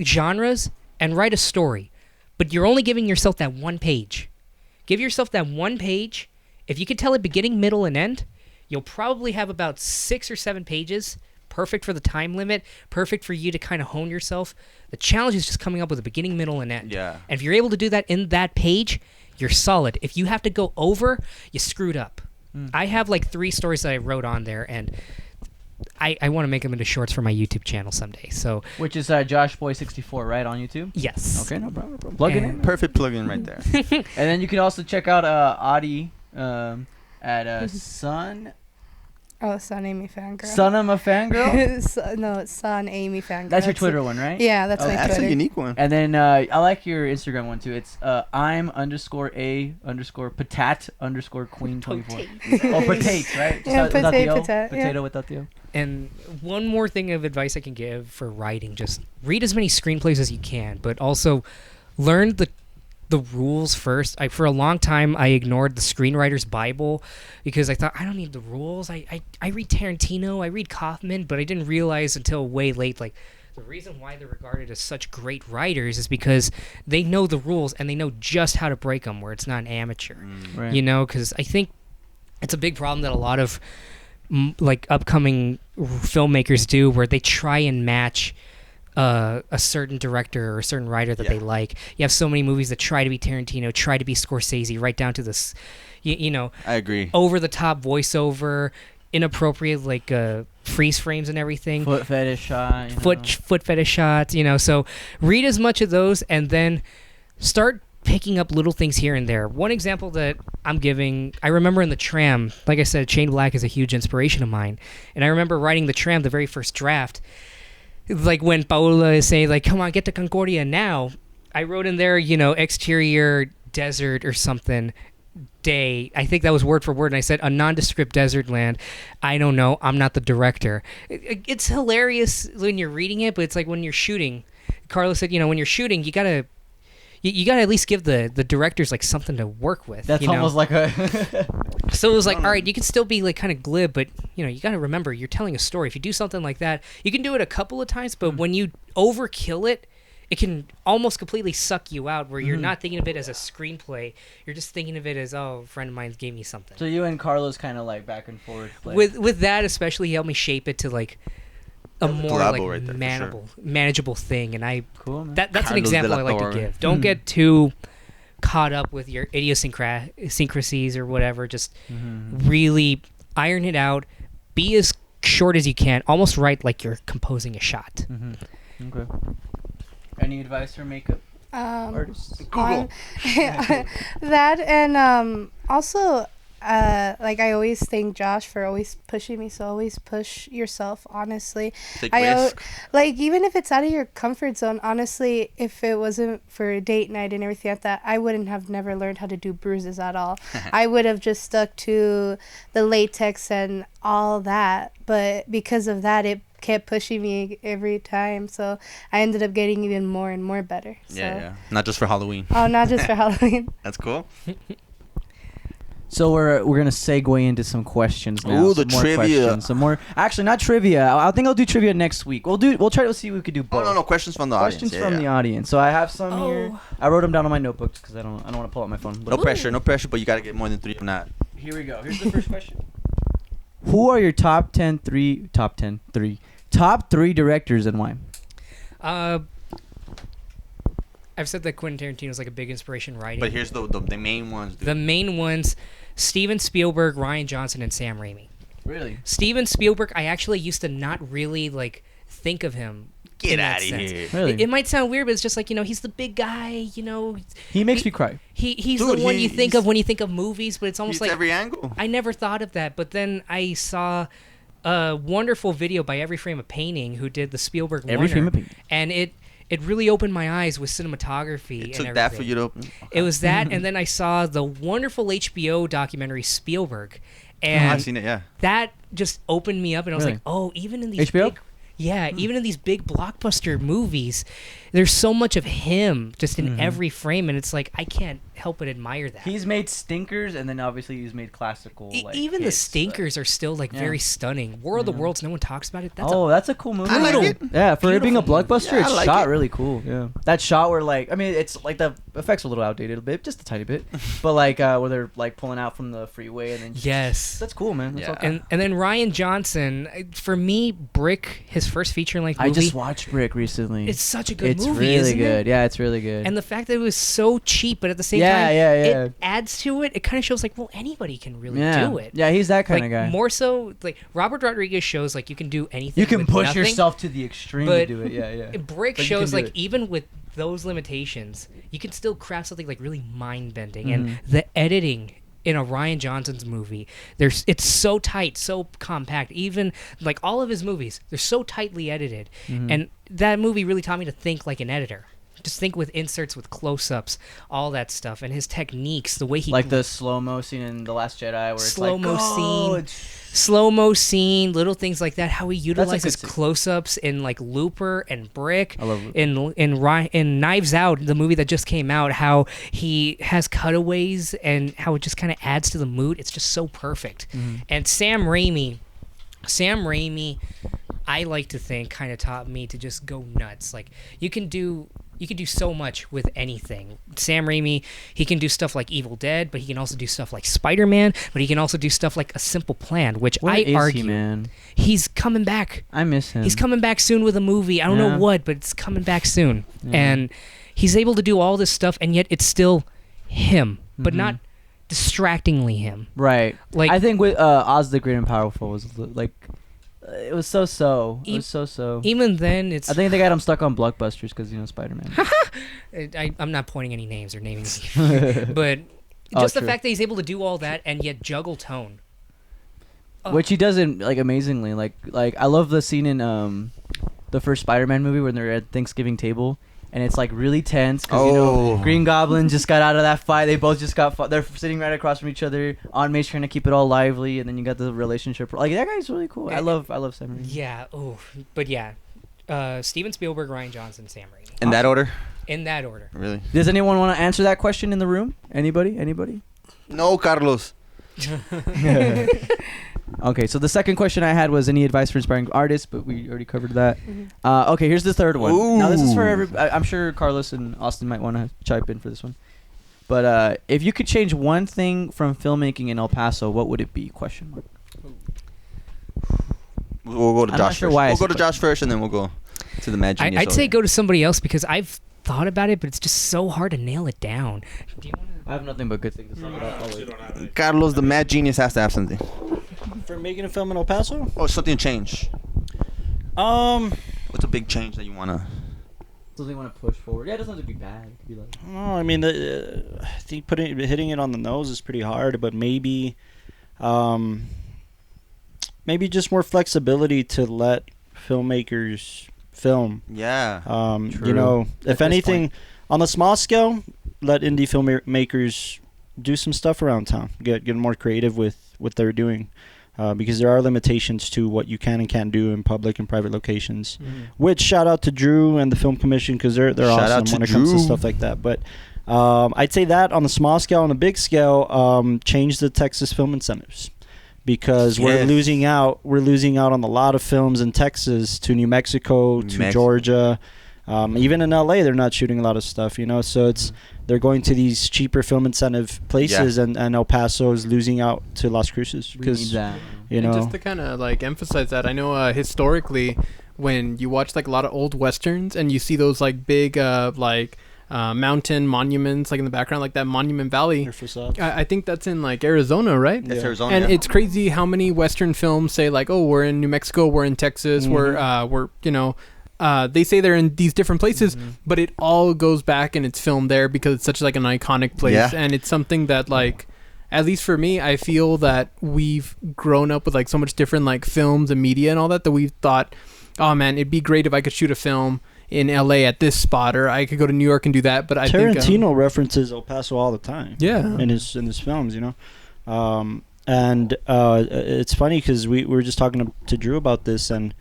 genres and write a story, but you're only giving yourself that one page. Give yourself that one page. If you can tell it beginning, middle, and end, you'll probably have about 6 or 7 pages. Perfect for the time limit, perfect for you to kind of hone yourself. The challenge is just coming up with a beginning, middle, and end. Yeah. And if you're able to do that in that page, you're solid. If you have to go over, you screwed up. I have like 3 stories that I wrote on there, and I want to make them into shorts for my YouTube channel someday. So, which is JoshBoy64, right, on YouTube? Yes. Okay, no problem. Plug it in. Perfect plug-in right there. And then you can also check out Adi at Sun. Oh, Son Amy Fangirl. Sonama Fangirl? No, it's Son Amy Fangirl. That's your Twitter one, right? Yeah, that's my Twitter. That's a unique one. And then I like your Instagram one too. It's I'm_A_Patat_Queen24. Oh, Patate, right? Yeah, without the O? Patate, Potato yeah. without the O. And one more thing of advice I can give for writing, just read as many screenplays as you can, but also learn the rules first. For a long time, I ignored the screenwriter's Bible because I thought, I don't need the rules. I read Tarantino, I read Kaufman, but I didn't realize until way late, like, the reason why they're regarded as such great writers is because they know the rules and they know just how to break them where it's not an amateur. Right. Because I think it's a big problem that a lot of like upcoming filmmakers do, where they try and match a certain director or a certain writer that they like. You have so many movies that try to be Tarantino, try to be Scorsese, right down to this, you know. I agree. Over the top voiceover, inappropriate like freeze frames and everything. Foot fetish shot. Foot fetish shots. You know. So read as much of those, and then start picking up little things here and there. One example that I'm giving, I remember in The Tram, like I said, Shane Black is a huge inspiration of mine, and I remember writing The Tram, the very first draft. Like when Paola is saying, like, come on, get to Concordia now. I wrote in there, you know, exterior desert or something day. I think that was word for word. And I said, a nondescript desert land. I don't know. I'm not the director. It's hilarious when you're reading it, but it's like when you're shooting. Carlos said, you know, when you're shooting, you gotta at least give the directors like something to work with. That's almost like a... So it was like, all right, you can still be like kind of glib, but you know, you got to remember you're telling a story. If you do something like that, you can do it a couple of times, but when you overkill it, it can almost completely suck you out, where you're not thinking of it as a screenplay. You're just thinking of it as, oh, a friend of mine gave me something. So you and Carlos kind of like back and forth. Like... With that especially, he helped me shape it to like a more like manageable thing, and that's an example I like to give. Don't get too caught up with your idiosyncrasies or whatever. Just really iron it out. Be as short as you can. Almost write like you're composing a shot. Okay. Any advice for makeup artists? Google. That, and also, like I always thank Josh for always pushing me. So always push yourself. Honestly, Take risk. Like even if it's out of your comfort zone. Honestly, if it wasn't for a date night and everything like that, I wouldn't have never learned how to do bruises at all. I would have just stuck to the latex and all that. But because of that, it kept pushing me every time, so I ended up getting even more and more better. So. Yeah. Not just for Halloween. Oh, not just for Halloween. That's cool. So we're gonna segue into some questions now. Ooh, the trivia. Some more. Actually, not trivia. I think I'll do trivia next week. We'll try to see if we could do both. Oh no, questions from the audience. Questions from the audience. So I have some here. I wrote them down on my notebooks because I don't want to pull out my phone. No pressure, but you gotta get more than 3 on that. Here we go. Here's the first question. Who are your top 3 directors and why? I've said that Quentin Tarantino is like a big inspiration writing. But here's the main ones. Dude. The main ones: Steven Spielberg, Rian Johnson, and Sam Raimi. Really? Steven Spielberg, I actually used to not really like think of him. Get out of here! Really? It might sound weird, but it's just like, you know, he's the big guy. You know, he makes me cry. He's the one you think of when you think of movies, but it's almost like every angle. I never thought of that, but then I saw a wonderful video by Every Frame of Painting, who did the Spielberg Every Frame of Painting, and it really opened my eyes with cinematography. It took that for you to open. Okay. It was that, and then I saw the wonderful HBO documentary Spielberg, and I've seen it. Yeah, that just opened me up, and I was like, oh, even in these HBO? Even in these big blockbuster movies, there's so much of him just in every frame, and it's like I can't help but admire that. He's made stinkers, and then obviously he's made classical. Even hits, the stinkers are still like very stunning. War of the Worlds, no one talks about it. That's a cool movie. I like it. Yeah, for it being a blockbuster, it's like shot really cool. Yeah, that shot where it's like the effects are a little outdated a bit, just a tiny bit, but like where they're like pulling out from the freeway and then that's cool, man. That's okay. And then Rian Johnson, for me, Brick, his first feature-length movie. I just watched Brick recently. It's such a good movie. It's really isn't good. It? Yeah, it's really good. And the fact that it was so cheap, but at the same time, it adds to it. It kind of shows like, well, anybody can really do it. Yeah, he's that kind of guy. More so, like Robert Rodriguez shows like you can do anything. You can with push nothing, yourself to the extreme to do it. Yeah. Brick shows like even with those limitations, you can still craft something like really mind-bending. And the editing in a Rian Johnson's movie, it's so tight, so compact. Even like all of his movies, they're so tightly edited, and that movie really taught me to think like an editor. Just think with inserts, with close-ups, all that stuff, and his techniques, the way he like the slow-mo scene in The Last Jedi, where slow-mo scene, little things like that. How he utilizes close-ups in like Looper and Brick, I love Looper. in Knives Out, the movie that just came out. How he has cutaways and how it just kind of adds to the mood. It's just so perfect. And Sam Raimi, I like to think, kind of taught me to just go nuts. Like, you can do you can do so much with anything. Sam Raimi, he can do stuff like Evil Dead, but he can also do stuff like Spider-Man, but he can also do stuff like A Simple Plan, which Where I is argue he, man? he's coming back. I miss him. He's coming back soon with a movie. I don't know what, but it's coming back soon. Yeah. And he's able to do all this stuff, and yet it's still him, but not distractingly him. Right. Like, I think with Oz the Great and Powerful was like, it was so. It was so. Even then, it's... I think they got him stuck on blockbusters because Spider-Man. I'm not pointing any names or naming but just the fact that he's able to do all that and yet juggle tone. Which he does it like amazingly. Like I love the scene in the first Spider-Man movie when they're at Thanksgiving table. And it's like really tense because Green Goblin just got out of that fight. They both just got they're sitting right across from each other. Aunt May's trying to keep it all lively, and then you got the relationship. Like that guy's really cool. I love Sam Raimi. Yeah. Oh, but yeah, Steven Spielberg, Rian Johnson, Sam Raimi. In that order? In that order. Really? Does anyone want to answer that question in the room? Anybody? No, Carlos. Okay, so the second question I had was any advice for inspiring artists, but we already covered that. Okay, here's the third one. Now this is for I'm sure Carlos and Austin might want to chime in for this one. But if you could change one thing from filmmaking in El Paso, what would it be? Question mark. We'll go to I'm Josh not sure first. why I We'll go said to Josh first, and then we'll go to the Mad Genius. I'd say go to somebody else because I've thought about it, but it's just so hard to nail it down. Do you want to? I have nothing but good things to say about Carlos, the Mad Genius, has to have something. For making a film in El Paso? Oh, something change. What's a big change that you wanna? Something you want to push forward. Yeah, it doesn't have to be bad. It could be like. No, I mean, I think hitting it on the nose is pretty hard, but maybe just more flexibility to let filmmakers film. Yeah. You know, if anything, point. on the small scale, let indie filmmakers do some stuff around town. Get more creative with what they're doing. Because there are limitations to what you can and can't do in public and private locations. Which shout out to Drew and the Film Commission because they're awesome when it comes to stuff like that. But I'd say that on the small scale. On the big scale, change the Texas film incentives because we're losing out. We're losing out on a lot of films in Texas to New Mexico, to Georgia. Even in LA, they're not shooting a lot of stuff. You know, so they're going to these cheaper film incentive places, and El Paso is losing out to Las Cruces because you know. And just to kind of like emphasize that, I know historically, when you watch like a lot of old westerns and you see those like big mountain monuments like in the background, like that Monument Valley. I think that's in like Arizona, right? That's Arizona. And it's crazy how many western films say like, oh, we're in New Mexico, we're in Texas, we're you know. They say they're in these different places, but it all goes back and it's filmed there because it's such like an iconic place, and it's something that like, at least for me, I feel that we've grown up with like so much different like films and media and all that we've thought, oh man, it'd be great if I could shoot a film in LA at this spot, or I could go to New York and do that. But I think Tarantino references El Paso all the time. Yeah, in his films, you know, and it's funny because we were just talking to Drew about this and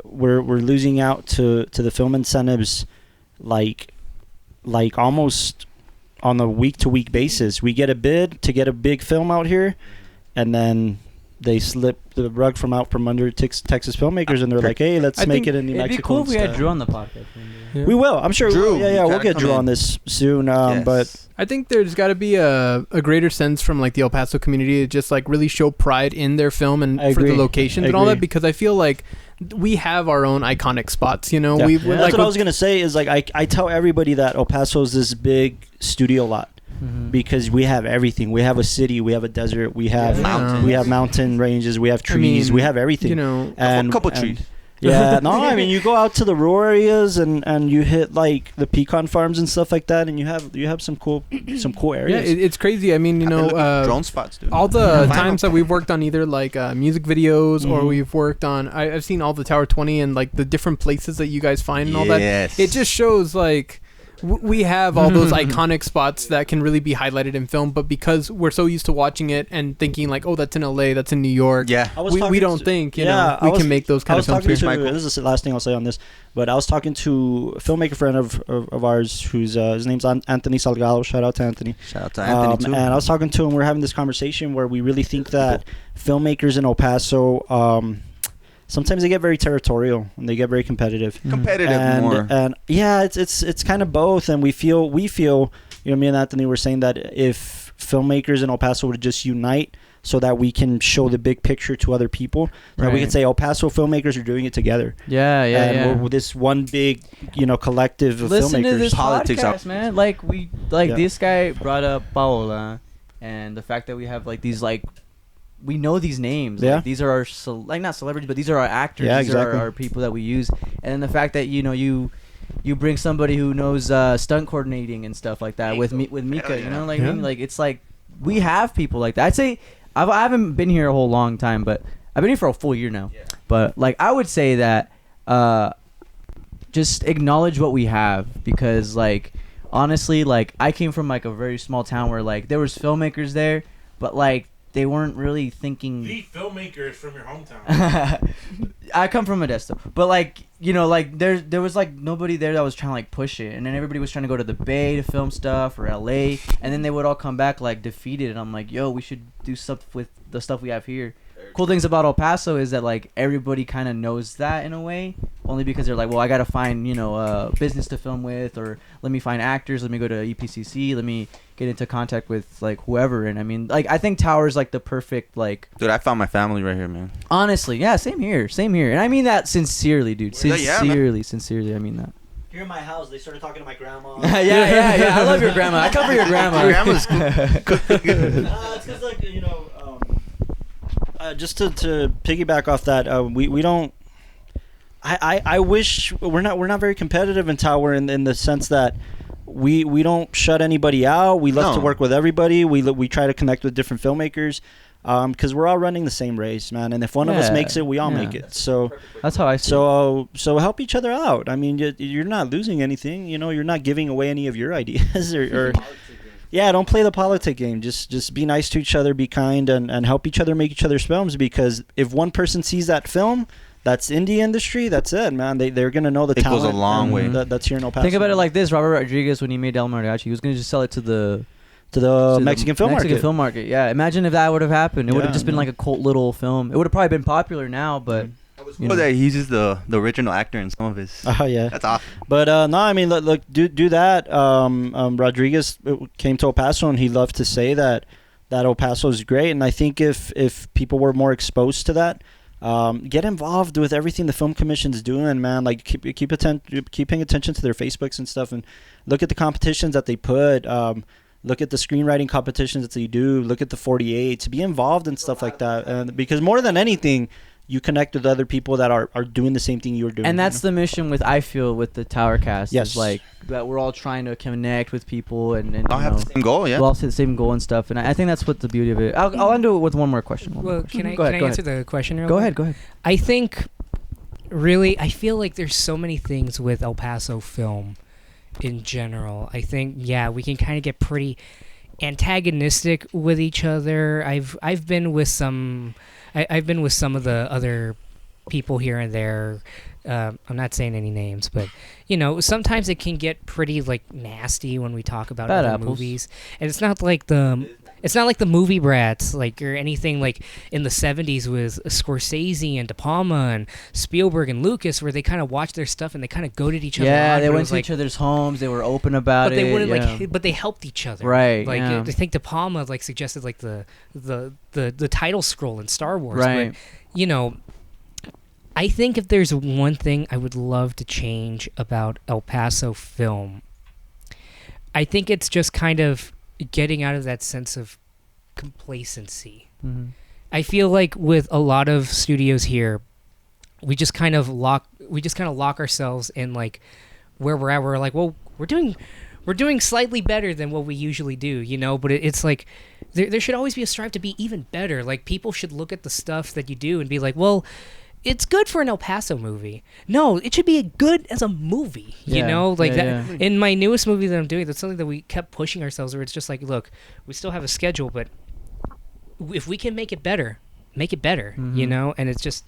we're losing out to the film incentives like almost on a week-to-week basis. We get a bid to get a big film out here, and then they slip the rug from under Texas filmmakers, and they're like, hey, let's make it in New Mexico. It'd be cool if we had Drew on the podcast. Yeah. We will. I'm sure. Drew, we'll get Drew on this soon. But I think there's got to be a greater sense from like the El Paso community to just like really show pride in their film and for the locations and all that, because I feel like we have our own iconic spots, you know. That's what I was gonna say. Is like I tell everybody that El Paso is this big studio lot because we have everything. We have a city, we have a desert, we have mountains, we have mountain ranges, we have trees, we have everything. You know, and a couple trees. Yeah, no, I mean you go out to the rural areas and you hit like the pecan farms and stuff like that, and you have some cool areas. Yeah, it's crazy. I mean, you know, drone spots, dude. All the times that we've worked on either like music videos or we've worked on, I've seen all the Tower 20 and like the different places that you guys find and all that. It just shows like we have all those iconic spots that can really be highlighted in film, but because we're so used to watching it and thinking like, oh, that's in LA, that's in New York. Yeah, we don't think you know we can make those kind of films. This is the last thing I'll say on this, but I was talking to a filmmaker friend of ours who's his name's Anthony Salgado. Shout out to Anthony. Shout out to Anthony too. And I was talking to him. We're having this conversation where we really think that filmmakers in El Paso sometimes they get very territorial and they get very competitive. More. And yeah, it's kind of both. And we feel, you know, me and Anthony were saying that if filmmakers in El Paso would just unite so that we can show the big picture to other people, that we can say El Paso filmmakers are doing it together. And we're this one big, you know, collective of Listen filmmakers. to this Politics podcast, man. Like this guy brought up Paola, and the fact that we have like these like. We know these names. Yeah. Like, these are our not celebrities, but these are our actors. Yeah, these exactly. are our people that we use. And then the fact that you bring somebody who knows stunt coordinating and stuff like that with Mika. You know, like I mean, like it's like we have people like that. I'd say I haven't been here a whole long time, but I've been here for a full year now. Yeah. But like I would say that just acknowledge what we have, because like honestly, like I came from like a very small town where like there was filmmakers there, but like they weren't really thinking. The filmmakers from your hometown. I come from Modesto, but like you know, like there was like nobody there that was trying to like push it, and then everybody was trying to go to the Bay to film stuff or LA, and then they would all come back like defeated, and I'm like, yo, we should do stuff with the stuff we have here. Cool things about El Paso is that like everybody kind of knows that in a way, only because they're like, well, I gotta find business to film with, or let me find actors, let me go to EPCC, let me get into contact with like whoever. And I mean, like I think Tower's like the perfect like. Dude, I found my family right here, man. Honestly, yeah, same here, and I mean that sincerely, dude. Sincerely, I mean that. Here in my house, they started talking to my grandma. yeah. I love your grandma. I come for your grandma. Your grandma's It's because like just to piggyback off that, we don't. I wish we're not very competitive in Tower in the sense that we don't shut anybody out. We love to work with everybody. We try to connect with different filmmakers, because we're all running the same race, man. And if one of us makes it, we all make it. So that's how I see it. So help each other out. I mean, you're not losing anything. You know, you're not giving away any of your ideas or yeah, don't play the politic game. Just be nice to each other, be kind, and help each other make each other's films. Because if one person sees that film, that's indie industry. That's it, man. They're gonna know the talent. It goes a long way. That's here in El Paso. Think about it like this: Robert Rodriguez, when he made El Mariachi, he was gonna just sell it to the Mexican film market. Yeah, imagine if that would have happened. It would have just been like a cult little film. It would have probably been popular now, but. That he uses the original actor in some of his. Oh yeah, that's awesome. But no, I mean, look, do that. Rodriguez came to El Paso, and he loved to say that El Paso is great. And I think if people were more exposed to that, get involved with everything the film commission's doing, man. Like keep paying attention to their Facebooks and stuff, and look at the competitions that they put. Look at the screenwriting competitions that they do. Look at the 48. To be involved in stuff like that, and because more than anything, you connect with other people that are doing the same thing you're doing. And that's the mission with the TowerCast. Yes. Is like that we're all trying to connect with people and all have the same goal, yeah. We all have the same goal and stuff. And I think that's what the beauty of it. I'll end it with one more question. Can I ahead. answer the question real quick? Go ahead. I think, really, I feel like there's so many things with El Paso film in general. I think, we can kind of get pretty antagonistic with each other. I've been with some of the other people here and there. I'm not saying any names, but sometimes it can get pretty like nasty when we talk about other movies. And it's not like the movie brats or anything like in the 70s with Scorsese and De Palma and Spielberg and Lucas, where they kind of watch their stuff and they kind of goated each other on. Yeah, they went to each other's homes. They were open about it. But they wouldn't but they helped each other. Right. I think De Palma suggested the title scroll in Star Wars. Right. But, I think if there's one thing I would love to change about El Paso film, I think it's just kind of getting out of that sense of complacency. Mm-hmm. I feel like with a lot of studios here, we just kind of lock ourselves in like where we're at. We're like, well, we're doing slightly better than what we usually do, but it's like there should always be a strive to be even better. Like people should look at the stuff that you do and be like, well, it's good for an El Paso movie. No, it should be good as a movie, in my newest movie that I'm doing, that's something that we kept pushing ourselves, where it's just like, look, we still have a schedule, but if we can make it better, mm-hmm. And it's just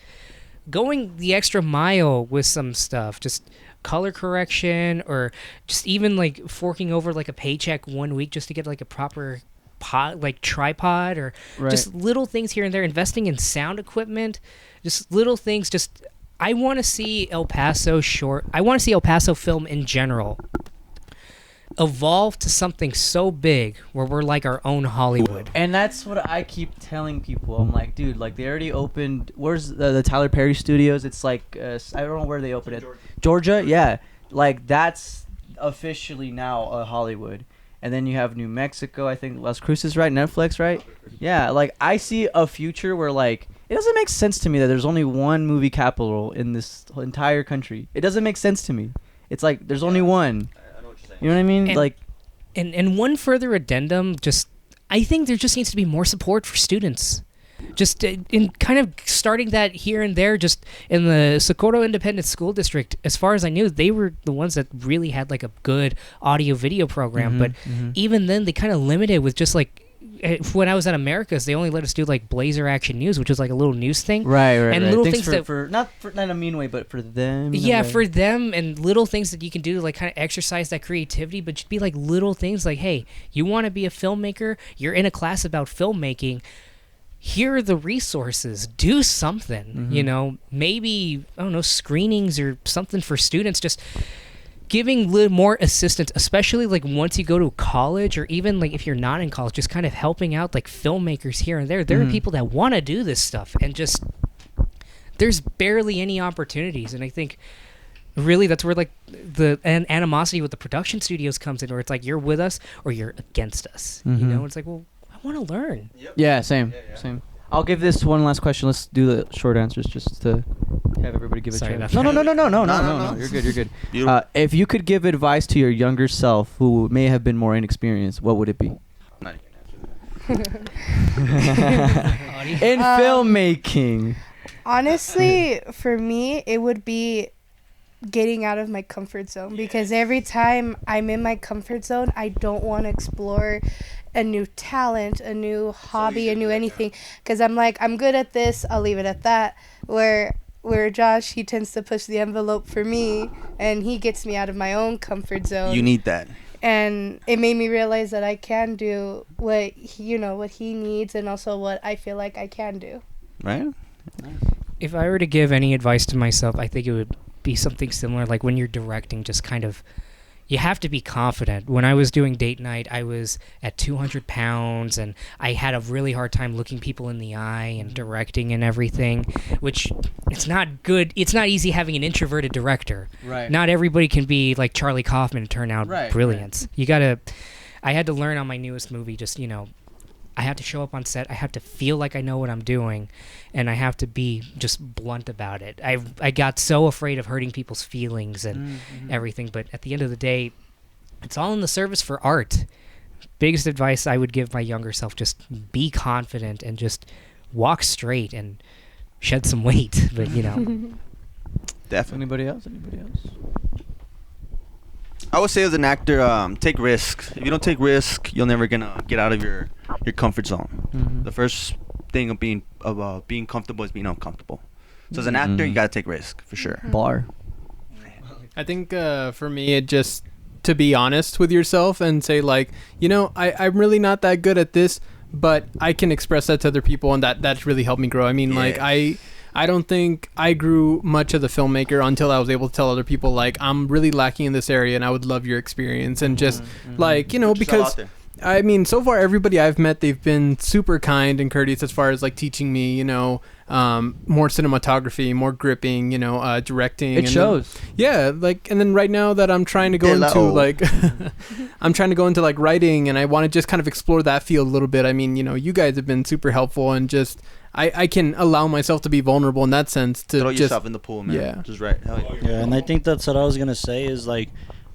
going the extra mile with some stuff, just color correction, or just even like forking over like a paycheck one week just to get like a proper tripod or just little things here and there, investing in sound equipment, just little things. Just I want to see El Paso film in general evolve to something so big where we're like our own Hollywood. And that's what I keep telling people. I'm like, dude, like they already opened. Where's the Tyler Perry Studios? It's like I don't know where they opened it. Georgia, yeah. Like that's officially now a Hollywood. And then you have New Mexico. I think Las Cruces, right? Netflix, right? Yeah. Like I see a future where like it doesn't make sense to me that there's only one movie capital in this entire country. It doesn't make sense to me. It's like there's only one. You know what I mean? And one further addendum, I think there just needs to be more support for students. Just in kind of starting that here and there, just in the Socorro Independent School District, as far as I knew, they were the ones that really had like a good audio-video program. But even then, they kind of limited with just like, when I was at Americas, they only let us do like Blazer Action News, which was like a little news thing. Right. And little things not in a mean way, but for them. Yeah, for them, and little things that you can do to like kind of exercise that creativity, but just be like little things like, hey, you want to be a filmmaker? You're in a class about filmmaking. Here are the resources. Do something. You know, maybe I don't know, screenings or something for students. Just giving more assistance, especially like once you go to college, or even like if you're not in college, just kind of helping out like filmmakers here and there. There are people that want to do this stuff, and just there's barely any opportunities. And I think really that's where like the animosity with the production studios comes in, where it's like you're with us or you're against us. You know, it's like, well, I want to learn. Yeah, same. I'll give this one last question. Let's do the short answers just to have everybody give a chance. No. You're good. If you could give advice to your younger self who may have been more inexperienced, what would it be? Not even In filmmaking. Honestly, for me, it would be getting out of my comfort zone, because every time I'm in my comfort zone, I don't want to explore a new talent, a new hobby, a new anything, because I'm like, I'm good at this, I'll leave it at that. Where Josh, he tends to push the envelope for me, and he gets me out of my own comfort zone. You need that. And it made me realize that I can do what he needs, and also what I feel like I can do. Right? If I were to give any advice to myself, I think it would be something similar. Like when you're directing, just kind of, you have to be confident. When I was doing date night, I was at 200 pounds, and I had a really hard time looking people in the eye and directing and everything, which it's not good. It's not easy having an introverted director. Right. Not everybody can be like Charlie Kaufman and turn out brilliant. I had to learn on my newest movie, just, I have to show up on set. I have to feel like I know what I'm doing, and I have to be just blunt about it. I got so afraid of hurting people's feelings and everything, but at the end of the day, it's all in the service for art. Biggest advice I would give my younger self, just be confident and just walk straight and shed some weight. But, Definitely. Anybody else? I would say as an actor, take risks. If you don't take risk, you're never gonna get out of your comfort zone. The first thing of being comfortable is being uncomfortable. So as an actor, you gotta take risk for sure. Bar. I think for me, it just to be honest with yourself and say like, I'm really not that good at this, but I can express that to other people, and that's really helped me grow. I mean, like I don't think I grew much as a filmmaker until I was able to tell other people, like, I'm really lacking in this area and I would love your experience. And just like, because I mean, so far everybody I've met, they've been super kind and courteous as far as like teaching me, more cinematography, more gripping, directing. It shows. And then right now that I'm trying to go into like, I'm trying to go into like writing, and I want to just kind of explore that field a little bit. I mean, you guys have been super helpful, and just I can allow myself to be vulnerable in that sense. To throw just, yourself in the pool, man. Yeah. Just right. Hell yeah. Yeah, and I think that's what I was gonna say is like,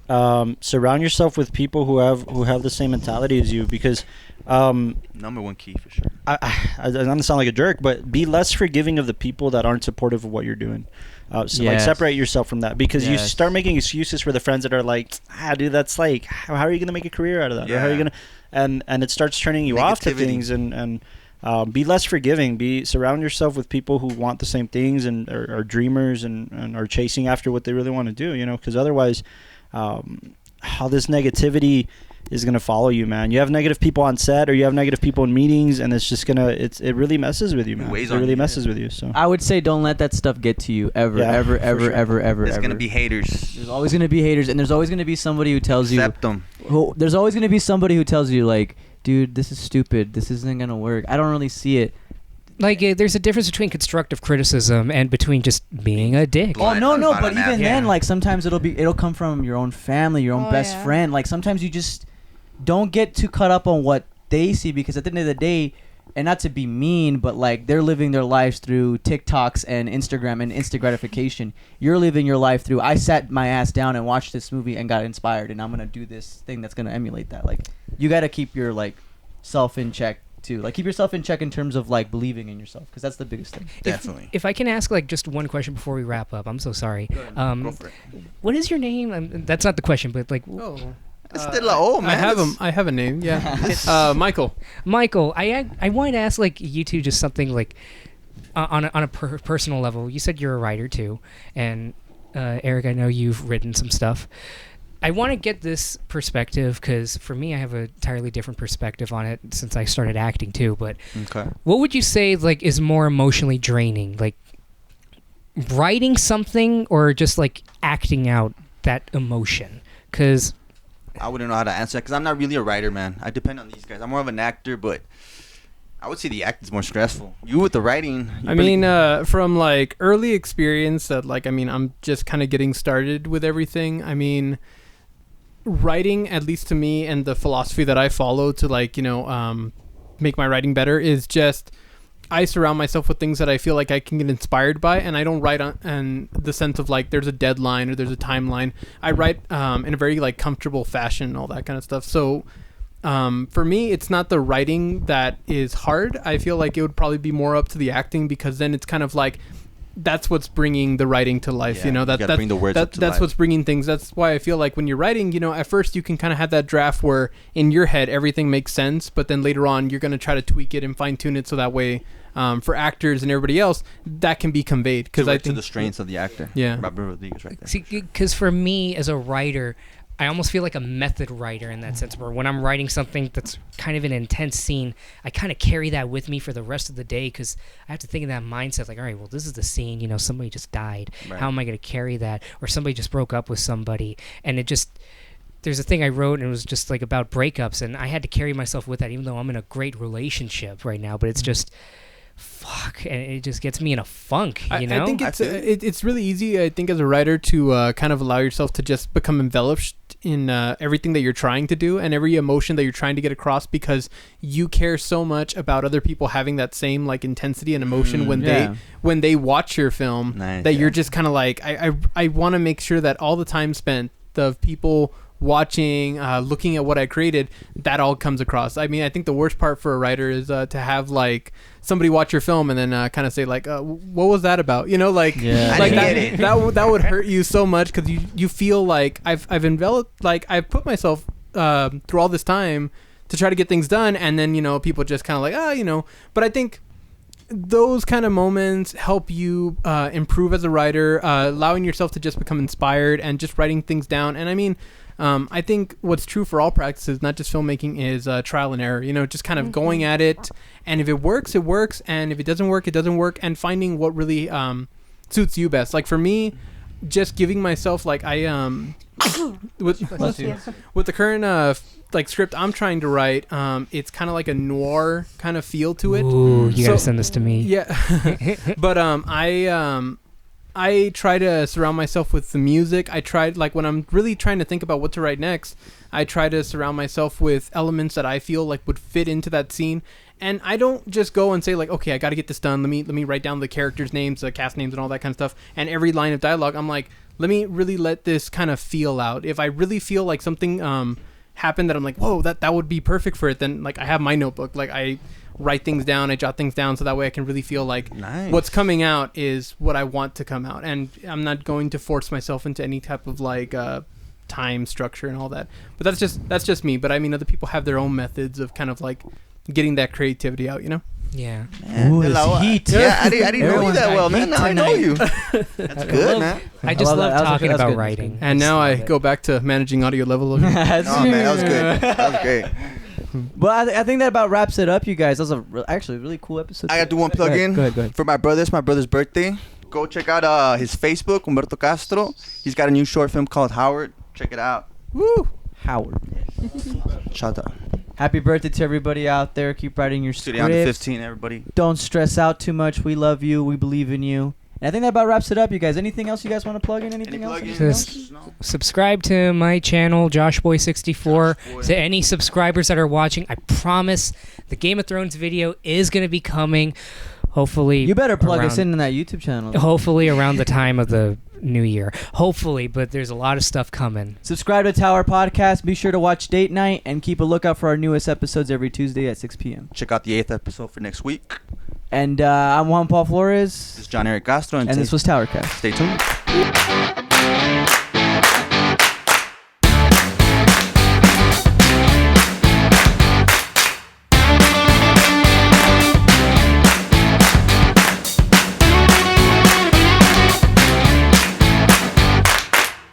surround yourself with people who have the same mentality as you, because number one key for sure. I don't want to sound like a jerk, but be less forgiving of the people that aren't supportive of what you're doing. Like separate yourself from that, because you start making excuses for the friends that are like, dude, that's like, how are you gonna make a career out of that? Or how are you gonna, and it starts turning you off to things, and be less forgiving. Surround yourself with people who want the same things and are dreamers and are chasing after what they really want to do. Because otherwise, how this negativity is gonna follow you, man. You have negative people on set, or you have negative people in meetings, and it's just gonna it really messes with you, man. It really messes with you. So I would say don't let that stuff get to you ever, ever, ever. There's gonna be haters. There's always gonna be haters, and there's always gonna be somebody who tells Accept them. There's always gonna be somebody who tells you like, dude, this is stupid. This isn't gonna work. I don't really see it. Like, there's a difference between constructive criticism and between just being a dick. Oh no, but even then, like sometimes it'll come from your own family, your own best friend. Like sometimes you just don't get too caught up on what they see, because at the end of the day, and not to be mean, but like they're living their lives through TikToks and Instagram and instant gratification. You're living your life through, I sat my ass down and watched this movie and got inspired, and I'm gonna do this thing that's gonna emulate that. Like you got to keep your like self in check too. Like keep yourself in check in terms of like believing in yourself, because that's the biggest thing. Definitely. If I can ask like just one question before we wrap up, I'm so sorry. Go for it. What is your name? That's not the question, but like. Man. I have a name. Yeah. Michael. Michael, I wanted to ask like you two just something like on a personal level. You said you're a writer too, and Eric, I know you've written some stuff. I want to get this perspective because for me, I have an entirely different perspective on it since I started acting too. But what would you say like is more emotionally draining, like writing something or just like acting out that emotion? Because I wouldn't know how to answer that because I'm not really a writer, man. I depend on these guys. I'm more of an actor, but I would say the acting's more stressful. You with the writing. I mean, from like early experience that like, I mean, I'm just kind of getting started with everything. I mean, writing, at least to me, and the philosophy that I follow to like, you know, make my writing better is just I surround myself with things that I feel like I can get inspired by, and I don't write in the sense of like there's a deadline or there's a timeline. I write in a very like comfortable fashion and all that kind of stuff. So for me, it's not the writing that is hard. I feel like it would probably be more up to the acting, because then it's kind of like that's what's bringing the writing to life. You know, that's bring the words up to that's life. what's bringing things. That's why I feel like when you're writing, you know, at first you can kind of have that draft where in your head everything makes sense, but then later on you're going to try to tweak it and fine tune it so that way for actors and everybody else that can be conveyed. Because I think to the strengths of the actor. Yeah, Robert Rodriguez right there. See, because for me as a writer, I almost feel like a method writer in that sense, where when I'm writing something that's kind of an intense scene, I kind of carry that with me for the rest of the day, because I have to think in that mindset, like, all right, well, this is the scene, you know, somebody just died. Right. How am I going to carry that? Or somebody just broke up with somebody. And it just, there's a thing I wrote, and it was just like about breakups, and I had to carry myself with that, even though I'm in a great relationship right now, but it's just, fuck, and it just gets me in a funk, you know? I think it's really easy, I think, as a writer to kind of allow yourself to just become enveloped in everything that you're trying to do and every emotion that you're trying to get across, because you care so much about other people having that same like intensity and emotion when they watch your film, that you're just kind of like, I want to make sure that all the time spent of people watching, looking at what I created, that all comes across. I mean, I think the worst part for a writer is to have like somebody watch your film and then kind of say like, what was that about? You know, like, like that would hurt you so much, because you feel like I've enveloped, like I've put myself through all this time to try to get things done, and then, you know, people just kind of like, you know. But I think those kind of moments help you improve as a writer, allowing yourself to just become inspired and just writing things down. And I mean, I think what's true for all practices, not just filmmaking, is trial and error. You know, just kind of going at it, and if it works, it works, and if it doesn't work, it doesn't work, and finding what really suits you best. Like for me, just giving myself like with the current like script I'm trying to write, it's kind of like a noir kind of feel to it. Ooh, you gotta send this to me. Yeah, but I try to surround myself with the music. I tried, like, when I'm really trying to think about what to write next, I try to surround myself with elements that I feel like would fit into that scene. And I don't just go and say like, okay, I got to get this done. Let me write down the characters' names, the cast names, and all that kind of stuff, and every line of dialogue. I'm like, let me really let this kind of feel out. If I really feel like something happened that I'm like, whoa, that would be perfect for it, then like I have my notebook. Like I write things down, I jot things down, so that way I can really feel like what's coming out is what I want to come out, and I'm not going to force myself into any type of like time structure and all that. But that's just me. But I mean, other people have their own methods of kind of like getting that creativity out, you know. Yeah. Man, Ooh, de la- this heat. Yeah, I didn't know you Everyone's that got well, man. heat Now I know tonight. you. That's good, man. I just love love that. That was talking good. about That's writing. And now I go back to managing audio level. No, man, that was good. That was great. But I think that about wraps it up, you guys. That was actually a really cool episode. I got to do one plug in Go ahead. for my brother's birthday. Go check out his Facebook, Humberto Castro. He's got a new short film called Howard. Check it out. Woo! Howard. Shout out. Happy birthday to everybody out there. Keep writing your Studio on the scripts. 15, everybody. Don't stress out too much. We love you. We believe in you. And I think that about wraps it up, you guys. Anything else you guys want to plug in? Anything else? plug-ins? Anything Yes. else? No. Subscribe to my channel, JoshBoy64. Joshboy. To any subscribers that are watching, I promise the Game of Thrones video is going to be coming. Hopefully, You better plug us around- in that YouTube channel. Hopefully around the time of the new year. Hopefully, but there's a lot of stuff coming. Subscribe to Tower Podcast. Be sure to watch Date Night and keep a lookout for our newest episodes every Tuesday at 6 p.m. Check out the 8th episode for next week. And I'm Juan Paul Flores. This is John Eric Castro. And this was TowerCast. Stay tuned.